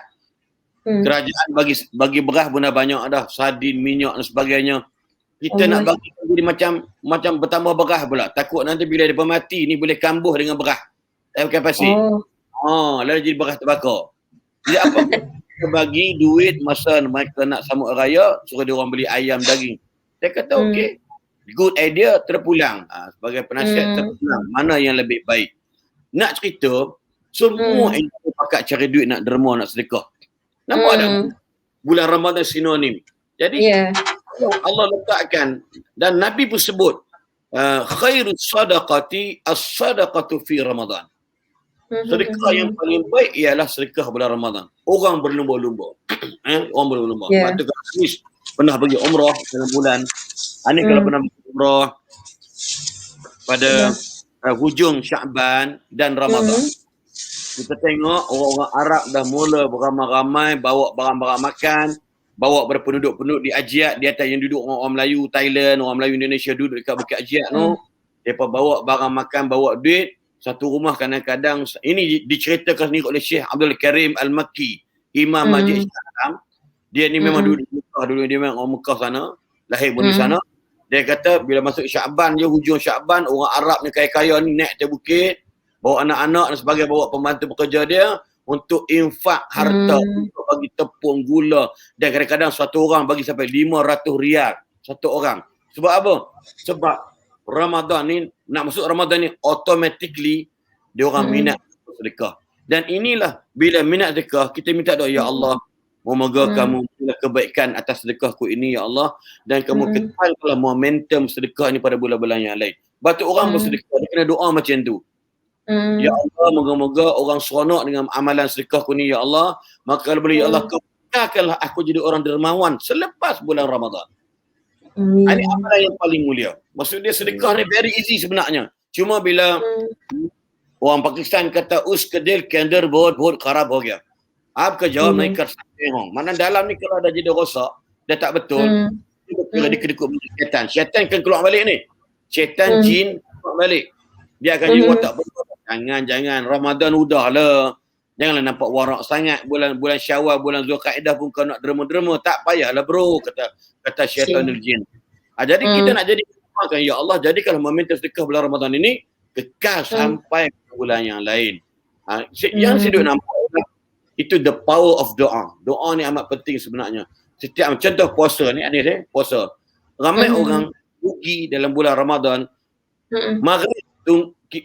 kerajaan bagi berah benda banyak dah, sardin, minyak dan sebagainya. Kita nak bagi jadi macam bertambah berah pula. Takut nanti bila dia mati ni boleh kambuh dengan berah. Tak pakai pasir. Lalu jadi berah terbakar. Jadi apa? Kita bagi duit masa mereka nak sambut raya, suruh dia orang beli ayam daging. Saya kata okey. Good idea, terpulang. Sebagai penasihat terpulang. Mana yang lebih baik? Nak cerita, semua yang pakai cari duit nak derma, nak sedekah. Nampak tak? Bulan Ramadan sinonim. Jadi, Allah letakkan, dan Nabi pun sebut, khairus sadaqati as-sadaqatu fi Ramadan. Sedekah yang paling baik ialah sedekah bulan Ramadan. Orang berlumba-lumba. Orang berlumba-lumba. Lepas tu kalau Anis pernah pergi umrah dalam bulan, Anis kalau pernah pergi umrah pada hujung Sya'ban dan Ramadan, kita tengok orang-orang Arab dah mula beramai-ramai bawa barang-barang makan, bawa berpenduduk-penduduk di Ajiat, di atas yang duduk orang Melayu Thailand, orang Melayu Indonesia duduk dekat Bukit Ajiat tu. Mereka bawa barang makan, bawa duit. Satu rumah kadang-kadang, ini diceritakan sendiri oleh Syekh Abdul Karim Al-Makki, Imam Masjid Islam. Dia ni memang duduk di Mekah dulu, dia memang orang Mekah sana, lahir pun di sana. Dia kata bila masuk Sya'ban je, hujung Sya'ban, orang Arab ni kaya-kaya ni naik atas bukit, bawa anak-anak dan sebagainya, bawa pembantu pekerja dia untuk infak harta, untuk bagi tepung, gula, dan kadang-kadang satu orang bagi sampai 500 riyal satu orang. Sebab apa? Sebab Ramadan ni, nak masuk Ramadan ni, automatically dia orang minat sedekah. Dan inilah bila minat sedekah, kita minta doa, ya Allah, moga kamu berilah kebaikan atas sedekahku ini, ya Allah, dan kamu kekalkanlah momentum sedekah ni pada bulan-bulan yang lain. Batu orang bersedekah, dia kena doa macam tu. Ya Allah, moga-moga orang seronok dengan amalan sedekahku ni, ya Allah. Maka kalau boleh, ya Allah, kekalkanlah aku jadi orang dermawan selepas bulan Ramadan. Ini amalan yang paling mulia. Maksud dia sedekah ni very easy sebenarnya. Cuma bila orang Pakistan kata kedil kender bod kharab ho gaya. Apa jawab naik kerang. Mana dalam ni kalau dah jadi rosak, dah tak betul, dia kedekut syaitan. Syaitan kan keluar balik ni. Syaitan jin keluar balik. Dia akan jadi watak betul. Jangan Ramadan udahlah. Janganlah nampak warak sangat. Bulan Syawal, bulan Zulkaidah pun kau nak derma-derma. Tak payahlah bro, kata syaitanul jin. Jadi kita nak jadi ya Allah, jadikanlah momentum sedekah bulan Ramadan ini kekal sampai bulan yang lain. Yang saya duk nampak itu the power of doa. Doa ni amat penting sebenarnya. Setiap contoh puasa ni, puasa. Ramai orang rugi dalam bulan Ramadan. Maghrib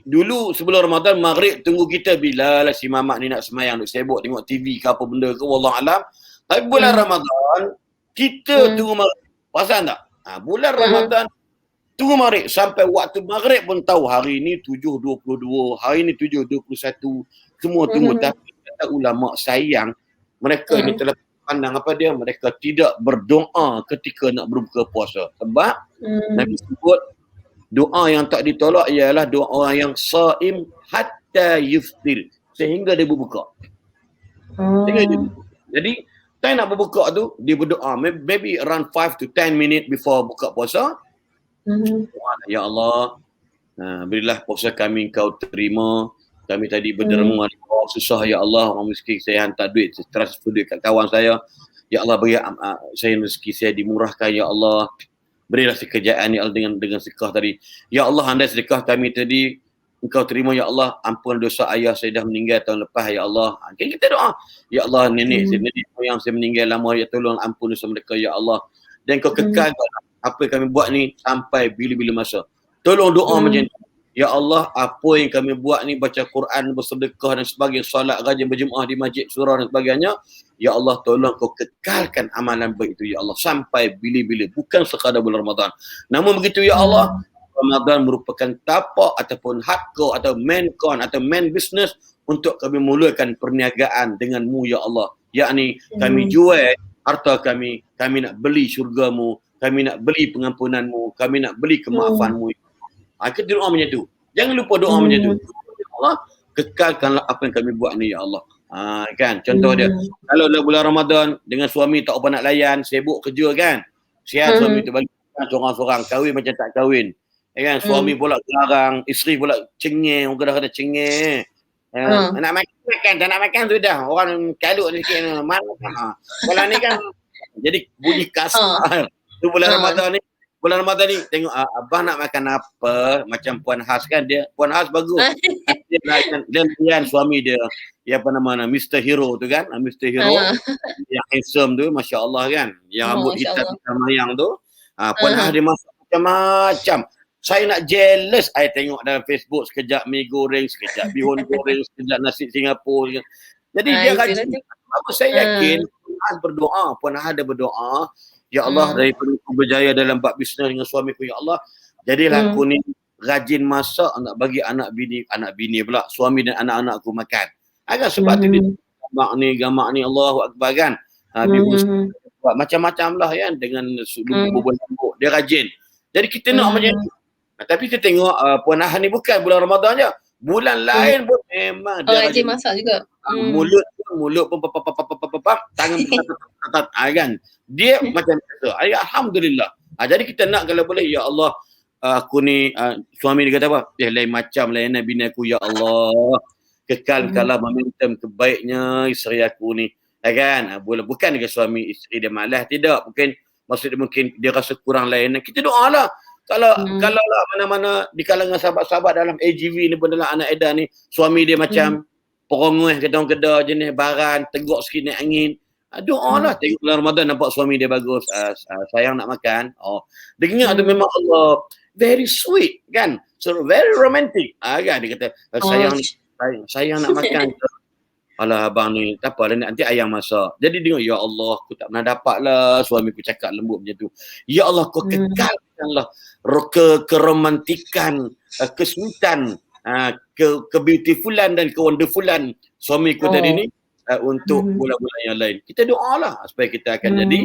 dulu sebelum Ramadan, maghrib tunggu kita bila lah si mamak ni nak semayang, duk sibuk tengok TV ke apa benda ke, wallahualam. Tapi bulan Ramadan kita tunggu maghrib. Perasan tak? Bulan Ramadan tunggu maghrib sampai waktu maghrib pun tahu hari ni 7.22, hari ni 7.21, semua tunggu. Tapi kata ulama sayang mereka ni telah pandang apa dia, mereka tidak berdoa ketika nak berbuka puasa. Sebab Nabi sebut doa yang tak ditolak ialah doa orang yang saim hatta yuftir, sehingga dia berbuka. Jadi time nak berbuka tu dia berdoa maybe around 5 to 10 minutes before buka puasa. Ya Allah, berilah puasa kami kau terima. Kami tadi berderma, susah ya Allah, orang miskin saya hantar duit, transfer duit kat kawan saya. Ya Allah, beri saya rezeki saya dimurahkan ya Allah. Berilah sekejayaan ya Allah dengan sedekah tadi. Ya Allah, andai sedekah kami tadi Engkau terima ya Allah, ampun dosa ayah saya dah meninggal tahun lepas ya Allah. Kita doa, ya Allah nenek moyang saya meninggal lama, ya tolong ampun dosa mereka ya Allah. Dan kau kekalkan apa yang kami buat ni sampai bila-bila masa. Tolong doa macam ni. Ya Allah, apa yang kami buat ni, baca Quran, bersedekah dan sebagainya, solat, rajin berjemaah di masjid, surau dan sebagainya. Ya Allah, tolong kau kekalkan amalan baik itu ya Allah sampai bila-bila, bukan sekadar bulan Ramadan. Namun begitu ya Allah, Ramadan merupakan tapak ataupun hak kau atau main con atau main business untuk kami mulakan perniagaan denganmu ya Allah. Yakni kami jual harta kami, kami nak beli syurgamu, kami nak beli pengampunanmu, kami nak beli kemaafanmu. Kita doa macam tu. Jangan lupa doa macam tu. Ya Allah, kekalkanlah apa yang kami buat ni ya Allah. Kan, contoh dia. Kalau dah bulan Ramadan dengan suami tak apa nak layan, sibuk kerja kan. Sial suami tu balik seorang-seorang, kahwin macam tak kahwin. Kan, suami pula larang, isteri pula cengeng, orang kata cengeng. Nak makan, tak nak makan sudah. Orang kalut sikit, mana. Kalau ni kan, jadi bunyi kasar. Tu bulan Ramadan ni. Bulan Ramadan ni tengok abang nak makan apa, macam Puan Has kan, dia Puan Has bagus. Dia layan suami dia, ya apa nama Mr. Hero tu kan, Mr. Hero yang handsome tu, masya-Allah kan, yang rambut hitam mayang tu. Puan Has dia masak macam-macam. Saya nak jealous, saya tengok dalam Facebook sekejap mi goreng, sekejap bihun goreng, sekejap nasi Singapura. Jadi dia rajin. Apa saya yakin Puan Has berdoa, Puan Has dia berdoa, ya Allah, daripada aku berjaya dalam bab bisnes dengan suamiku, ya Allah, jadilah aku ni rajin masak nak bagi anak bini pula, suami dan anak-anak aku makan. Agak sebab tu dia gamak ni Allahu Akbar kan. Macam-macam lah kan, dengan lubuk-lubuk dia rajin. Jadi kita nak macam ni. Tapi kita tengok Puan Ahad ni bukan bulan Ramadan je. Bulan lain pun memang dia rajin masak juga. Mulut pun tangan kan. Dia macam tu. Alhamdulillah. Jadi kita nak kalau boleh, ya Allah, aku ni suami dia kata apa? Lain macam layanan bini aku ya Allah. Kekalkanlah momentum kebaiknya isteri aku ni. Kan? Bukan dengan suami isteri dia malas, tidak. Maksudnya mungkin dia rasa kurang layanan. Kita doalah. Kalau lah mana-mana di kalangan sahabat-sahabat dalam AGV ni pun dalam anak edan ni, suami dia macam perongos kedong kedah jenis baran, teguk sikit naik angin. Doa lah, tengok bulan Ramadan nampak suami dia bagus, sayang nak makan. Dengar tu memang Allah very sweet kan, so very romantic. Kan dia kata sayang nak makan. Alah abang ni tak apa lah, nanti ayang masak. Jadi dia ya Allah, aku tak pernah dapat lah suamiku cakap lembut macam tu. Ya Allah, kau kekalkanlah keromantikan, kesulitan, ke-beautifulan dan ke-wonderfulan suamiku tadi ni untuk bulan-bulan yang lain. Kita doalah supaya kita akan jadi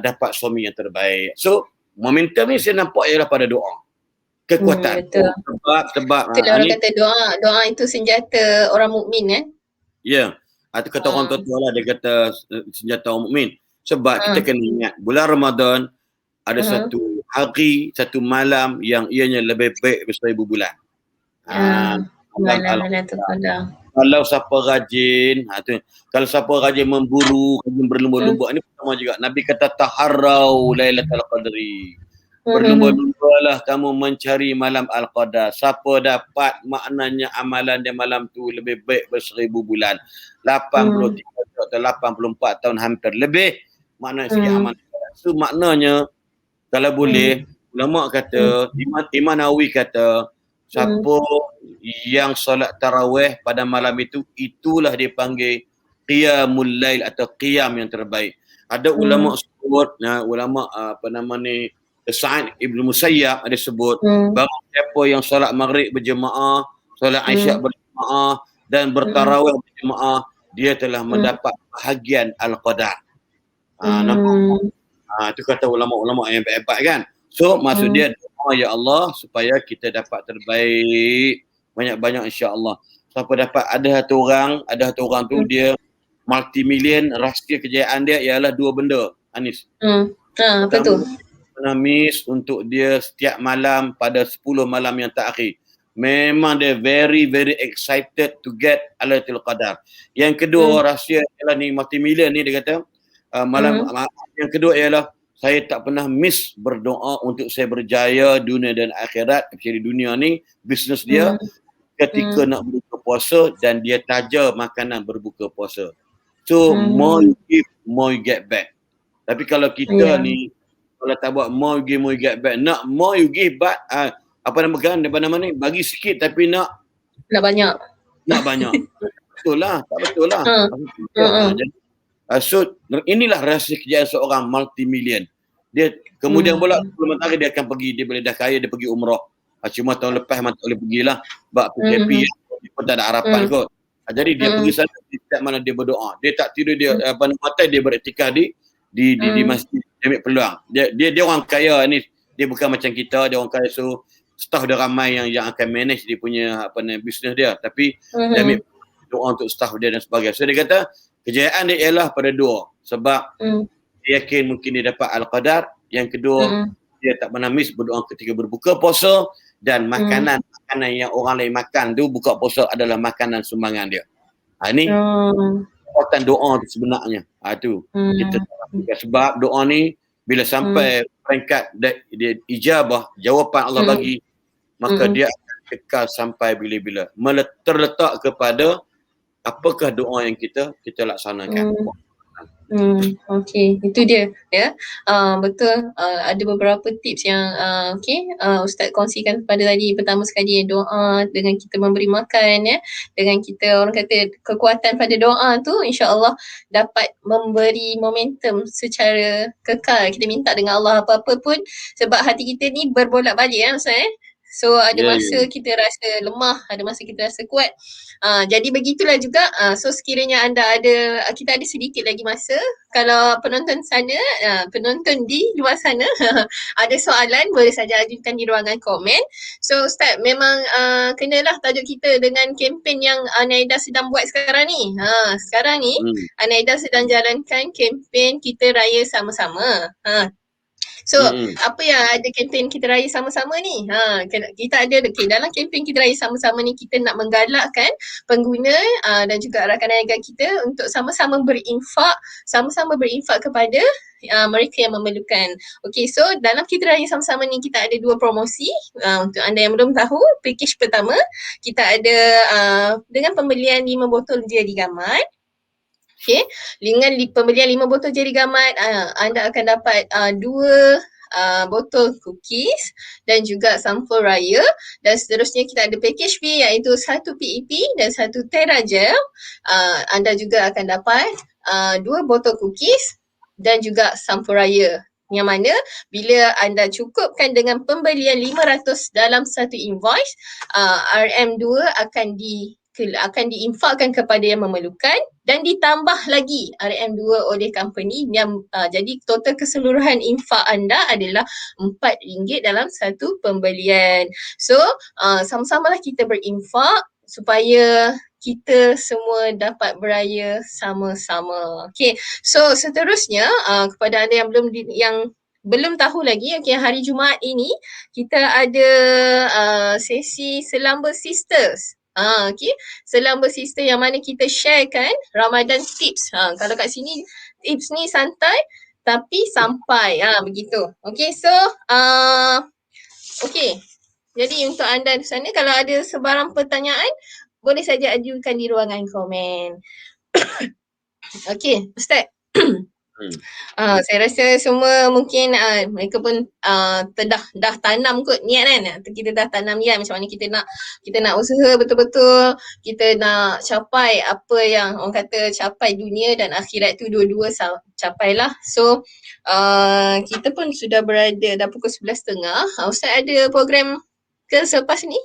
dapat suami yang terbaik. So, momentum ni saya nampak ialah pada doa. Kekuatan. Sebab orang kata doa itu senjata orang mukmin Ya. Itu kata orang tua lah, dia kata senjata orang mukmin. Sebab kita kena ingat bulan Ramadan ada satu hari, satu malam yang ianya lebih baik daripada 1000 bulan. Kalau siapa rajin, kalau siapa rajin memburu, rajin berlumba-lumba, ini pertama juga Nabi kata taharrau lailatul qadri. Berlumba-lumbalah kamu mencari malam Al-Qadar. Siapa dapat, maknanya amalan dia malam tu lebih baik ber-1000 bulan. 83 atau 84 tahun hampir lebih. Maknanya segi amalan. So maknanya kalau boleh, ulama kata, Imam Nawawi kata, siapa yang solat tarawih pada malam itu, itulah dipanggil qiyamul lail atau qiyam yang terbaik. Ada ulama sebut, ulama apa nama ni, Sa'id Ibn Musayyab ada sebut bahawa siapa yang solat maghrib berjemaah, solat isyak berjemaah dan bertarawih berjemaah, dia telah mendapat bahagian Al-Qadar. Nampak? Itu kata ulama-ulama yang hebat kan. So maksud dia doa ya Allah supaya kita dapat terbaik banyak-banyak insya-Allah. Siapa dapat ada satu orang tu dia multi-million, rahsia kejayaan dia ialah dua benda, Anis. Apa tu? Miss untuk dia setiap malam pada 10 malam yang terakhir. Memang dia very very excited to get Lailatul Qadar. Yang kedua rahsia ialah ni multi-million ni dia kata yang kedua ialah saya tak pernah miss berdoa untuk saya berjaya dunia dan akhirat. Jadi dunia ni bisnes dia ketika nak berbuka puasa dan dia taja makanan berbuka puasa. So more you give, more you get back. Tapi kalau kita ni kalau tak buat more you give, more you get back, nak more you give but apa nama ni, bagi sikit tapi nak banyak. Betul lah, tak betul lah. Jadi, so inilah rahsia kejayaan seorang multi-million. Dia kemudian pula sementara dia akan pergi, dia boleh dah kaya, dia pergi umrah. Cuma tahun lepas memang tak boleh pergilah sebab PKP dia pun tak ada harapan kot. Jadi dia pergi sana, setiap mana dia berdoa. Dia tak tidur, dia matai dia beriktikaf di masjid, dia ambil peluang. Dia orang kaya ni, dia bukan macam kita, dia orang kaya, so staff dia ramai yang akan manage dia punya bisnes dia, tapi dia ambil doa untuk staff dia dan sebagainya. So dia kata kejayaan dia ialah pada dua, sebab dia yakin mungkin dia dapat al-qadar. Yang kedua, dia tak pernah miss berdoa ketika berbuka puasa, dan makanan yang orang lain makan tu buka puasa adalah makanan sumbangan dia. Ini kekuatan doa tu sebenarnya. Tu kita sebab doa ni bila sampai peringkat dia ijabah, jawapan Allah bagi, maka dia akan kekal sampai bila-bila. Terletak kepada apakah doa yang kita laksanakan. Okey, itu dia ya. Betul, ada beberapa tips yang Ustaz kongsikan kepada tadi. Pertama sekali doa, dengan kita memberi makan ya, dengan kita orang kata kekuatan pada doa tu insya-Allah dapat memberi momentum secara kekal. Kita minta dengan Allah apa-apa pun, sebab hati kita ni berbolak-balik ya Ustaz . So ada masa kita rasa lemah, ada masa kita rasa kuat. Jadi begitulah juga. So sekiranya kita ada sedikit lagi masa, kalau penonton di luar sana ada soalan, boleh saja ajukan di ruangan komen. So Ustaz, memang kenalah tajuk kita dengan kempen yang Anaida sedang buat sekarang ni. Sekarang ni Anaida sedang jalankan kempen Kita Raya Sama-Sama. So apa yang ada kempen Kita Raya Sama-Sama ni? Kita ada dalam kempen Kita Raya Sama-Sama ni, kita nak menggalakkan pengguna dan juga rakan niaga kita untuk sama-sama berinfak kepada mereka yang memerlukan. Okey, so dalam Kita Raya Sama-Sama ni kita ada 2 promosi. Untuk anda yang belum tahu, package pertama kita ada dengan pembelian 5 botol jari gamat. Okay, dengan pembelian 5 botol jari gamat, anda akan dapat 2 botol cookies dan juga sampul raya, dan seterusnya kita ada package fee iaitu 1 PEP dan 1 Teragel. Anda juga akan dapat 2 botol cookies dan juga sampul raya, yang mana bila anda cukupkan dengan pembelian 500 dalam satu invoice, RM2 akan diinfakkan kepada yang memerlukan, dan ditambah lagi RM2 oleh company yang jadi total keseluruhan infak anda adalah RM4 dalam satu pembelian. So sama-samalah kita berinfak supaya kita semua dapat beraya sama-sama. Okay, so seterusnya kepada anda yang belum tahu lagi, hari Jumaat ini kita ada sesi Selamba Sisters. Selamba Sister yang mana kita sharekan Ramadan tips. Kalau kat sini tips ni santai tapi sampai. Begitu. Okay, so jadi untuk anda di sana, kalau ada sebarang pertanyaan, boleh saja ajukan di ruangan komen. Okay, Ustaz. Saya rasa semua mungkin mereka pun dah tanam kot niat kan. Kita dah tanam niat macam mana kita nak usaha betul-betul, kita nak capai apa yang orang kata capai dunia dan akhirat tu dua-dua capailah. So kita pun sudah berada dah pukul 11.30. Ustaz ada program ke selepas ni?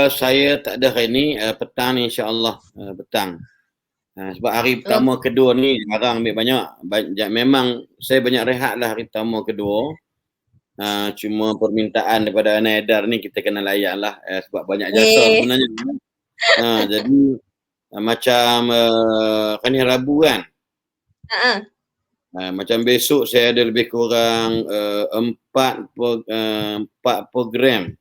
Saya tak ada hari ni, petang ni insya-Allah, petang. Sebab hari pertama kedua ni jarang ambil banyak. Memang saya banyak rehat lah hari pertama kedua. Cuma permintaan daripada Anaida ni kita kena layan lah, sebab banyak jasa sebenarnya. Jadi macam kan hari Rabu kan. Macam besok saya ada lebih kurang 4 program.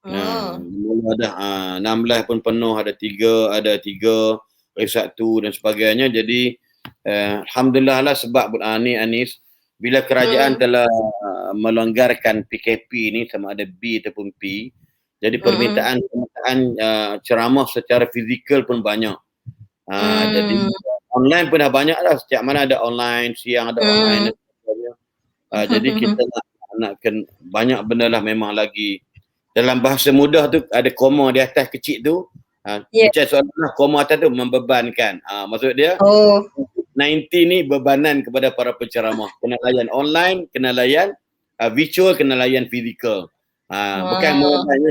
Mula dah 16 pun penuh, ada 3 hari Sabtu dan sebagainya. Jadi alhamdulillah lah, sebab ni Anis, bila kerajaan telah melonggarkan PKP ni sama ada B ataupun P, Jadi permintaan ceramah secara fizikal pun banyak. Jadi online pun dah banyak dah. Setiap mana ada online, siang ada online dan sebagainya. Jadi kita nak banyak benda lah memang lagi. Dalam bahasa mudah tu ada koma di atas kecil tu. Macam soalan koma atas tu membebankan. Maksud dia 90 ni bebanan kepada para penceramah. Kena layan online, kena layan virtual, kena layan fizikal. Bukan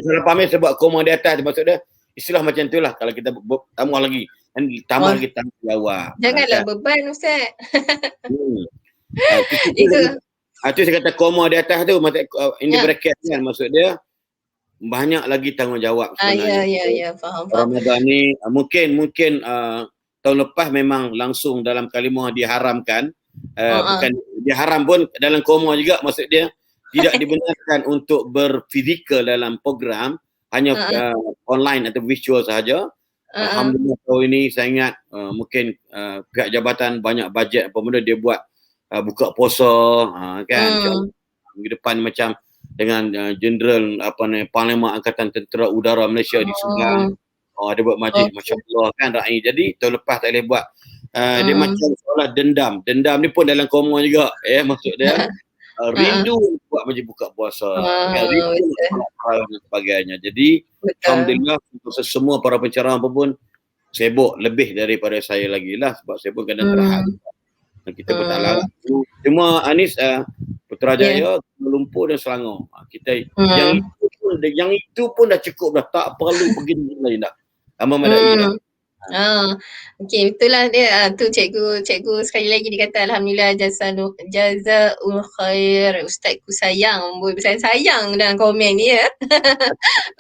salah faham sebab koma di atas maksud dia istilah macam tu lah. Kalau kita tambah lagi tambah lagi tanggungjawab. Janganlah beban Ustaz. Itu saya kata koma di atas tu maksud in the bracket kan, maksud dia banyak lagi tanggungjawab sebenarnya. Ya, faham. Ramadan ni mungkin tahun lepas memang langsung dalam kalimah diharamkan. Bukan diharam pun dalam koma juga, maksud dia tidak dibenarkan untuk berfizikal dalam program, hanya online atau visual sahaja. Alhamdulillah tahun ini saya ingat mungkin pihak jabatan banyak bajet apa benda dia buat buka puasa kan. Minggu depan macam dengan Jeneral Parlimen Angkatan Tentera Udara Malaysia di Sungai. Dia buat majlis masya-Allah kan rakyat. Jadi tahun lepas tak boleh buat. Dia macam seolah dendam. Dendam ni pun dalam koma juga maksud dia. Rindu buat majlis buka puasa. Rindu dan sebagainya. Jadi alhamdulillah untuk semua para penceramah pun sibuk lebih daripada saya lagi lah, sebab saya pun kadang terhad. Kita pun tak larang. Cuma Anis Putrajaya, Kuala Lumpur dan Selangor. Kita yang itu pun dah cukup dah, tak perlu pergi negeri lain dah. Amal madai dah. Okey, betul lah dia. Tu cikgu sekali lagi dia kata alhamdulillah jazaul khair. Ustazku sayang, sayang dalam komen ni ya.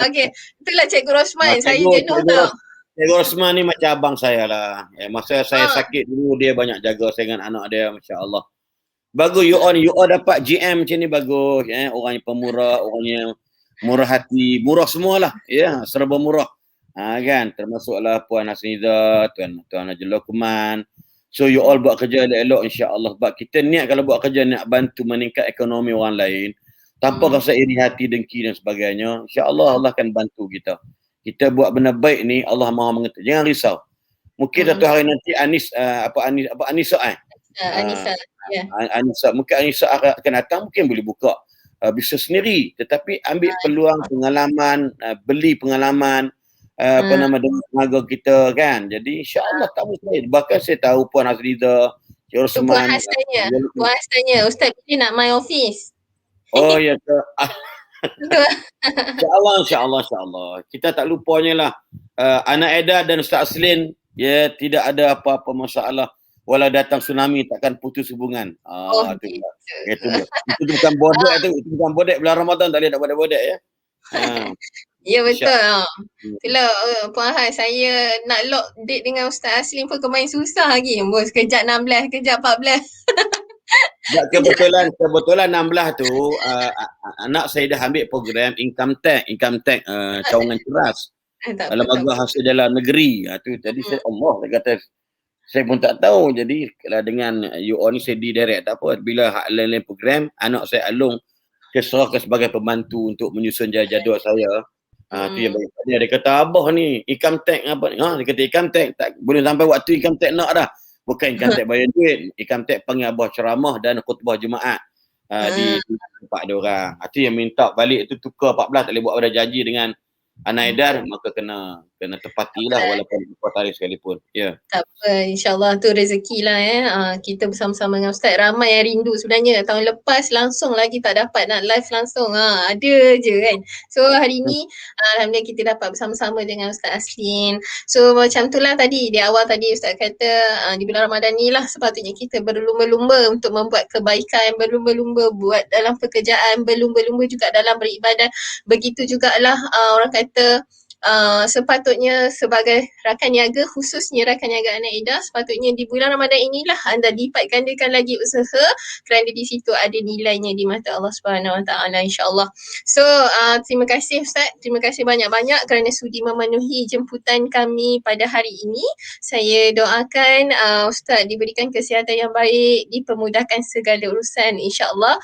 Okey, itulah Cikgu Rosman. Saya jenuh tau. Cikgu Rosman ni macam abang saya lah. Masa saya sakit dulu dia banyak jaga saya dengan anak dia, masya-Allah. Bagus you all dapat GM macam ni bagus. Orang yang pemurah, orang yang murah hati, murah semualah. Serba murah. Kan, termasuklah Puan Hasniza, Tuan Najul Lokman. So you all buat kerja elok-elok insya-Allah. Sebab kita niat kalau buat kerja nak bantu meningkat ekonomi orang lain tanpa rasa iri hati, dengki dan sebagainya. Insya-Allah Allah akan bantu kita. Kita buat benda baik ni Allah Maha mengerti. Jangan risau. Mungkin satu hari nanti Anissa mungkin Anissa akan datang, mungkin boleh buka bisnes sendiri, tetapi ambil peluang pengalaman, beli pengalaman dengan tenaga kita kan. Jadi insya-Allah tak mustahil. Bahkan saya tahu Puan Azriza, Cik Rosman. Puan Hasnanya, Ustaz boleh nak my office. Oh ya ke? InsyaAllah. Kita tak lupanya lah. Anak Eda dan Ustaz Aslin, tidak ada apa-apa masalah. Walau datang tsunami takkan putus hubungan. Itu bukan bodek tu. Itu bukan bodek bulan Ramadan, tak boleh nak bodek ya. Ya betul. Itulah Puan Has, saya nak lock date dengan Ustaz Aslin pun kemain susah lagi. Bos kejap 16, kejap 14. Kebetulan 16 tu anak saya dah ambil program income tax cawangan ceras lembaga hasil dalam negeri. Tu tadi saya Allah kata saya pun tak tahu. Jadi kalau dengan you all ni saya direct tak apa. Bila lain-lain program anak saya Alung keserahkan sebagai pembantu untuk menyusun jadual saya. Tu yang bagi dia kata abah ni income tax apa ni? Dia kata income tax tak boleh sampai waktu income tax nak dah. Bukan income tax bayar duit, income tax panggil abah ceramah dan khutbah Jumaat di tempat dia orang. Itu yang minta balik tu tukar 14 tak boleh buat pada janji dengan Anak Edar, maka kena tepatilah walaupun lupa tarikh sekalipun. Ya. Tak apa, insyaAllah tu rezeki lah kita bersama-sama dengan Ustaz. Ramai yang rindu sebenarnya. Tahun lepas langsung lagi tak dapat nak live langsung. Ada je kan. So hari ni alhamdulillah kita dapat bersama-sama dengan Ustaz Aslin. So macam tu lah tadi, di awal tadi Ustaz kata di bulan Ramadan ni lah sepatutnya kita berlumba-lumba untuk membuat kebaikan, berlumba-lumba buat dalam pekerjaan, berlumba-lumba juga dalam beribadah. Begitu jugalah orang kata sepatutnya sebagai rakan niaga, khususnya rakan niaga Anak Eda, sepatutnya di bulan Ramadan inilah anda lipat gandakan lagi usaha kerana di situ ada nilainya di mata Allah Subhanahu Wa Taala, insya-Allah. So terima kasih Ustaz, terima kasih banyak-banyak kerana sudi memenuhi jemputan kami pada hari ini. Saya doakan Ustaz diberikan kesihatan yang baik, dipermudahkan segala urusan, insya-Allah.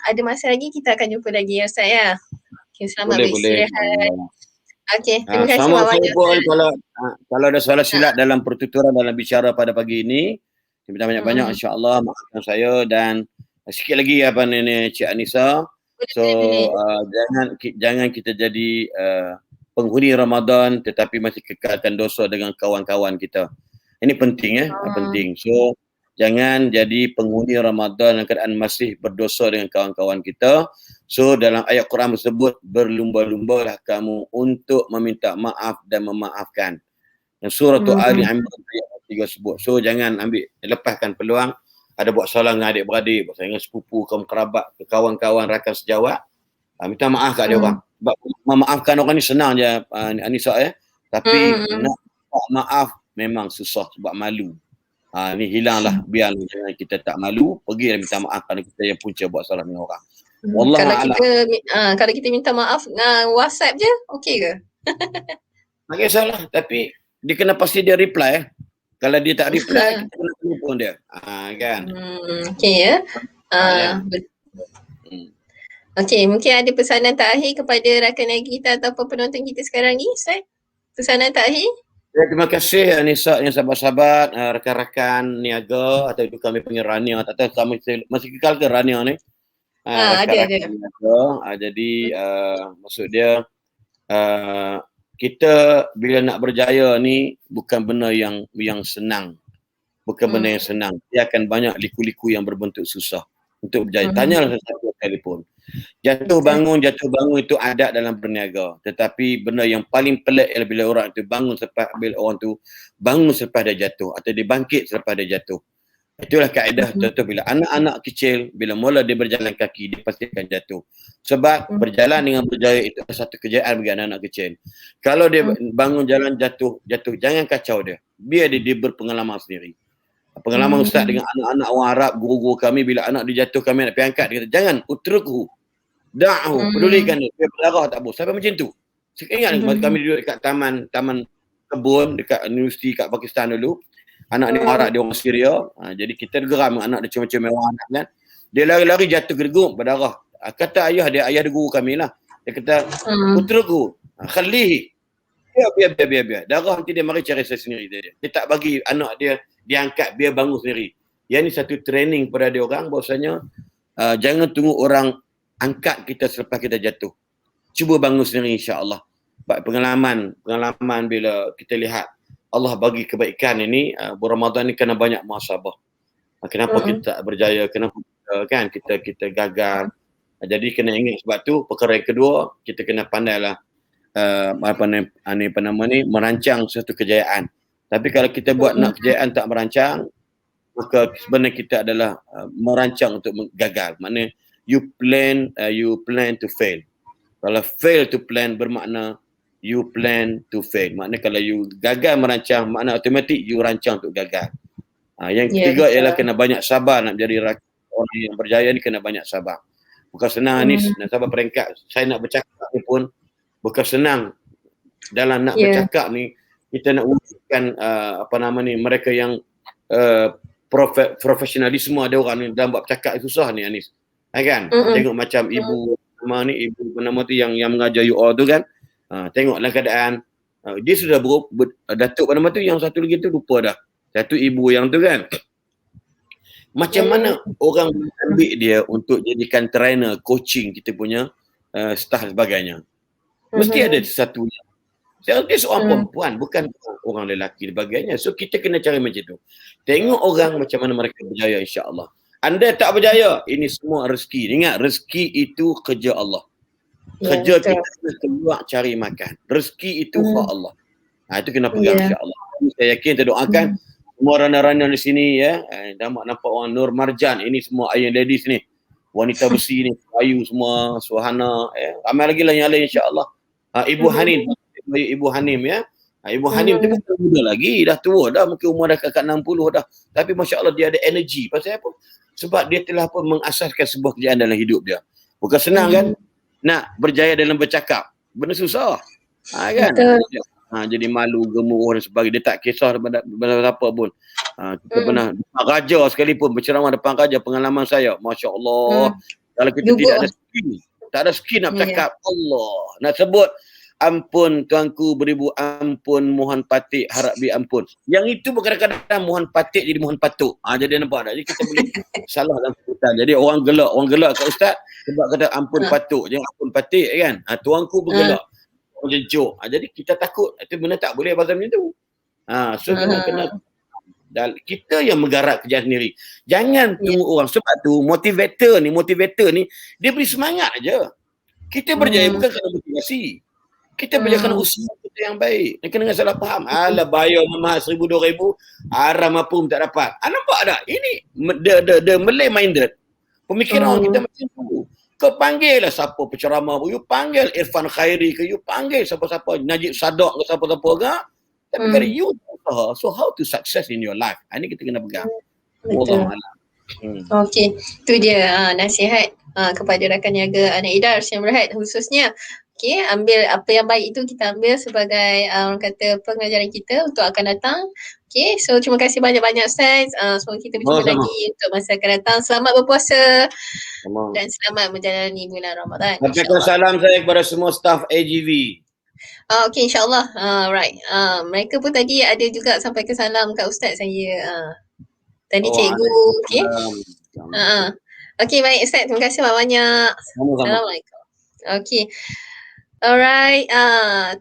Ada masa lagi kita akan jumpa lagi ya Ustaz ya. Okay, selamat Boleh. beristirahat. Okay, terima kasih Sama saya banyak. pun kalau ada soalan silap dalam pertuturan dalam bicara pada pagi ini, minta banyak-banyak insya-Allah maafkan saya dan sikit lagi Cik Anissa. So Boleh. jangan kita jadi penghuni Ramadan tetapi masih kekalkan dosa dengan kawan-kawan kita. Ini penting penting. So jangan jadi penghuni Ramadan dalam keadaan masih berdosa dengan kawan-kawan kita. So dalam ayat Quran tersebut, berlumba-lumbalah kamu untuk meminta maaf dan memaafkan. Yang surah Ali Imran ayat 3 sebut. So jangan lepaskan peluang ada buat salah dengan adik-beradik, buat salah dengan sepupu, kaum kerabat, kawan-kawan, rakan sejawat. Minta maaf kat dia orang. Sebab memaafkan orang ni senang je Anissa Tapi nak maaf memang susah sebab malu. Ni hilanglah, biar jangan kita tak malu, pergilah minta maaf kalau kita yang punca buat salah dengan orang. Kalau kita minta maaf WhatsApp je, okey ke? Tak kisahlah, tapi dia kena pasti dia reply. Kalau dia tak reply, kita kena telefon dia. Kan? Okey ya. Okey, mungkin ada pesanan terakhir kepada rakan lagi kita ataupun penonton kita sekarang ni, Ustaz? Pesanan terakhir? Ya, terima kasih Anissa yang sahabat-sahabat, rakan-rakan niaga atau itu kami panggil Rania. Tak tahu kami masih kekal ke Rania ni? Ada. Jadi maksud dia kita bila nak berjaya ni bukan benda yang senang. Bukan benda yang senang. Dia akan banyak liku-liku yang berbentuk susah untuk berjaya. Tanyalah satu telefon. Jatuh bangun itu adat dalam berniaga. Tetapi benda yang paling pelik ialah bila orang tu bangun selepas dia jatuh atau dia bangkit selepas dia jatuh. Itulah kaedah contoh bila anak-anak kecil bila mula dia berjalan kaki dia pasti akan jatuh. Sebab berjalan dengan berjaya itu satu kejayaan bagi anak-anak kecil. Kalau dia bangun jalan jatuh jangan kacau dia. Biar dia berpengalaman sendiri. Pengalaman ustaz dengan anak-anak orang Arab, guru-guru kami bila anak dia jatuh kami nak pergi angkat dia kata jangan utruku. Da'hu, pedulikan dia. Dia berdarah tak apa. Sampai macam tu. Saya ingat kami duduk dekat taman kebun dekat universiti kat Pakistan dulu. Anak ni marah dia orang Syria. Jadi kita geram anak dia macam mewah anak kan. Dia lari-lari jatuh gergung berdarah. Kata ayah dia guru kami lah. Dia kata utruku. Khalihi. Biar. Darah nanti dia mari cari saya sendiri dia. Dia tak bagi anak dia diangkat biar bangun sendiri. Yang ni satu training pada dia orang bahawasanya jangan tunggu orang angkat kita selepas kita jatuh. Cuba bangun sendiri insya-Allah. Pengalaman bila kita lihat Allah bagi kebaikan ini, bulan Ramadan ni kena banyak muhasabah. Kenapa kita tak berjaya, kenapa kita gagal. Jadi kena ingat sebab tu perkara yang kedua kita kena pandailah merancang suatu kejayaan. Tapi kalau kita buat nak kejayaan tak merancang, maka sebenarnya kita adalah merancang untuk gagal. Maknanya you plan to fail. Kalau fail to plan bermakna you plan to fail. Maknanya kalau you gagal merancang, makna automatik you rancang untuk gagal. Yang ketiga ialah kena banyak sabar nak menjadi orang yang berjaya ni, kena banyak sabar. Bukan senang ni nak sabar peringkat. Saya nak bercakap ni pun bukan senang. Dalam nak bercakap ni kita nak wujudkan mereka yang profesionalisme ada orang ni dalam buat bercakap susah ni Anis. Kan? Tengok macam ibu nama tu yang mengajar you all tu kan. Tengoklah keadaan dia sudah datuk pada tu, yang satu lagi tu lupa dah. Satu ibu yang tu kan. Macam mana orang ambil dia untuk jadikan trainer, coaching kita punya staff sebagainya. Mesti ada satu yang dia seorang perempuan, bukan orang lelaki dan sebagainya. So kita kena cari macam tu. Tengok orang macam mana mereka berjaya insya-Allah. Anda tak berjaya, ini semua rezeki. Ingat, rezeki itu kerja Allah. Kerja kita keluar cari makan. Rezeki itu hak Allah. Itu kena pegang insya-Allah. Saya yakin, kita doakan semua rana-rana di sini nampak orang Nur Marjan, ini semua Iron Ladies ni. Wanita besi ni, Ayu semua, Suhana, ramai lagi lah yang lain insya-Allah. Ibu Hanim Ibu Hanim tu bukan muda lagi, dah tua dah, mungkin umur dah kat 60 dah. Tapi masya-Allah dia ada energi. Pasal apa? Sebab dia telah pun mengasaskan sebuah kerjaan dalam hidup dia. Bukan senang kan? Nak berjaya dalam bercakap. Benda susah. Kan? Jadi malu, gemuruh dan sebagainya. Dia tak kisah daripada apa pun. Kita pernah depan raja sekalipun, berceramah depan raja, pengalaman saya. Masya-Allah. Kalau kita tidak ada skill, Tak ada skill nak Ya. bercakap. Allah. Nak sebut ampun tuanku beribu ampun, mohon patik harap bi ampun. Yang itu pun kadang-kadang mohon patik jadi mohon patuk. Jadi nampak tak? Jadi kita boleh salah dalam sebutan. Jadi orang gelak kat ustaz sebab kata ampun patuk, jangan ampun patik kan. Tuanku bergelak. Orang jencuk. Jadi kita takut. Itu benda tak boleh pasal macam tu. So kena dan kita yang menggarap kerja sendiri. Jangan tunggu orang. Sebab tu motivator ni dia beri semangat aja. Kita berjaya bukan kerana motivasi. Kita berjaya kerana usaha kita yang baik. Dan kena salah faham. Alah bayar mahal 1,000 2,000 haram apa pun tak dapat. Nampak tak? Ini the Malay minded. Pemikiran orang kita macam tu. Kau panggil lah siapa penceramah pun. You panggil Irfan Khairi ke. You panggil siapa-siapa. Najib Sadok ke siapa-siapa ke. Tapi kalau you usaha, so how to success in your life? Ini kita kena pegang. Betul. Okey, tu dia nasihat kepada rakan niaga anak Idar yang berhad khususnya. Okey, ambil apa yang baik itu kita ambil sebagai orang kata pengajaran kita untuk akan datang. Okey, so terima kasih banyak-banyak Ustaz. Semoga kita berjumpa lagi untuk masa akan datang. Selamat berpuasa dan selamat menjalani bulan Ramadan. Sampaikan salam saya kepada semua staf AGV. Okay, insyaAllah. Right. Mereka pun tadi ada juga sampaikan salam kat Ustaz saya. Tadi cikgu. Okay. Okay, baik Ustaz. Terima kasih banyak. Assalamualaikum. Okay. Alright,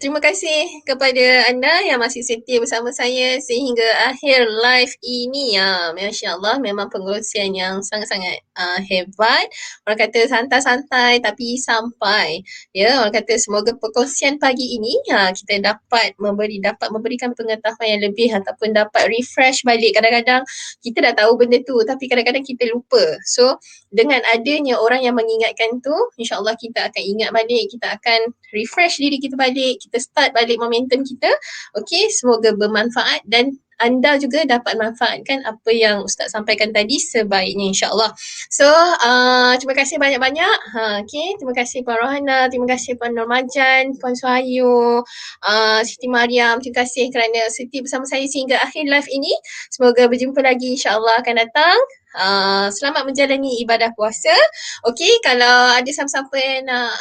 terima kasih kepada anda yang masih setia bersama saya sehingga akhir live ini. Masya Allah, memang pengurusian yang sangat-sangat hebat. Orang kata santai-santai tapi sampai. Ya, orang kata semoga perkongsian pagi ini kita dapat memberikan pengetahuan yang lebih ataupun dapat refresh balik. Kadang-kadang kita dah tahu benda tu tapi kadang-kadang kita lupa. So, dengan adanya orang yang mengingatkan tu, insya-Allah kita akan ingat balik, kita akan refresh diri kita balik, kita start balik momentum kita. Okey, semoga bermanfaat dan anda juga dapat manfaatkan apa yang Ustaz sampaikan tadi sebaiknya insya-Allah. So, terima kasih banyak-banyak. Okey, terima kasih Puan Rohana, terima kasih Puan Normajan, Puan Suhayu, Siti Mariam, terima kasih kerana setia bersama saya sehingga akhir live ini. Semoga berjumpa lagi insya-Allah akan datang. Selamat menjalani ibadah puasa. Okey, kalau ada siapa-siapa yang nak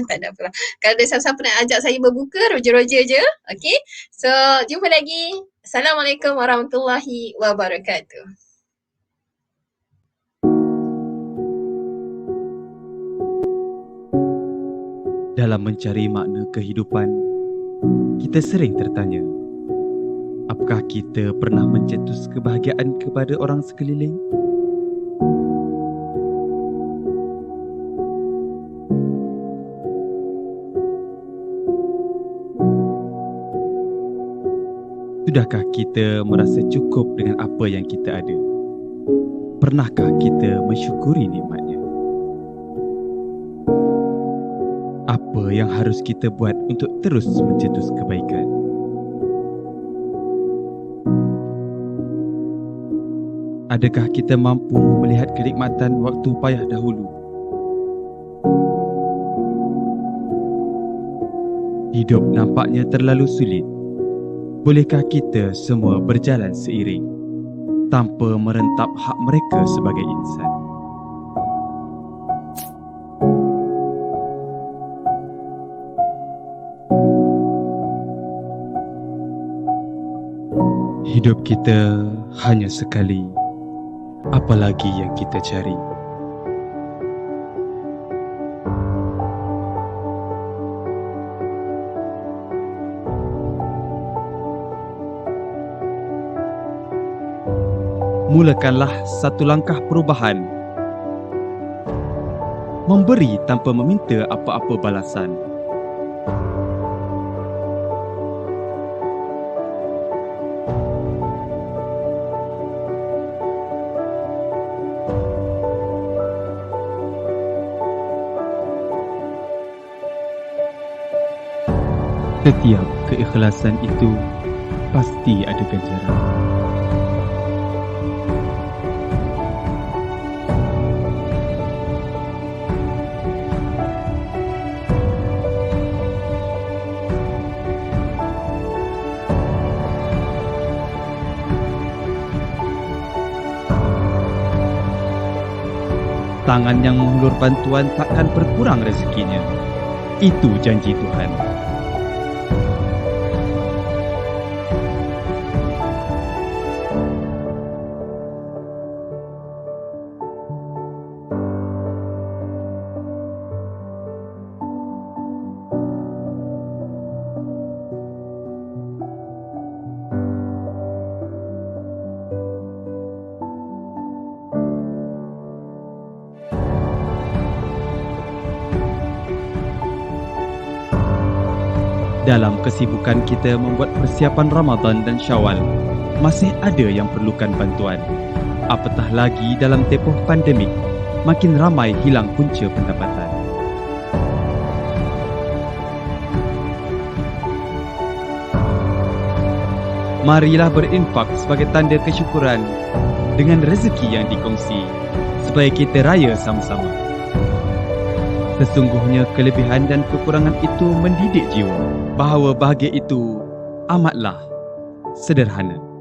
tak ada pula. Kalau ada siapa-siapa nak ajak saya berbuka, roja-roja je. Okey. So, jumpa lagi. Assalamualaikum warahmatullahi wabarakatuh. Dalam mencari makna kehidupan, kita sering tertanya, apakah kita pernah mencetus kebahagiaan kepada orang sekeliling? Sudahkah kita merasa cukup dengan apa yang kita ada? Pernahkah kita mensyukuri nikmatnya? Apa yang harus kita buat untuk terus mencetus kebaikan? Adakah kita mampu melihat kenikmatan waktu payah dahulu? Hidup nampaknya terlalu sulit. Bolehkah kita semua berjalan seiring tanpa merentap hak mereka sebagai insan? Hidup kita hanya sekali. Apalagi yang kita cari? Mulakanlah satu langkah perubahan. Memberi tanpa meminta apa-apa balasan. Setiap keikhlasan itu pasti ada ganjaran. tangan yang menghulur bantuan takkan berkurang rezekinya. Itu janji Tuhan. Dalam kesibukan kita membuat persiapan Ramadan dan Syawal, masih ada yang perlukan bantuan. Apatah lagi dalam tempoh pandemik, makin ramai hilang punca pendapatan. Marilah berinfak sebagai tanda kesyukuran dengan rezeki yang dikongsi, supaya kita raya sama-sama. Sesungguhnya kelebihan dan kekurangan itu mendidik jiwa, bahawa bahagia itu amatlah sederhana.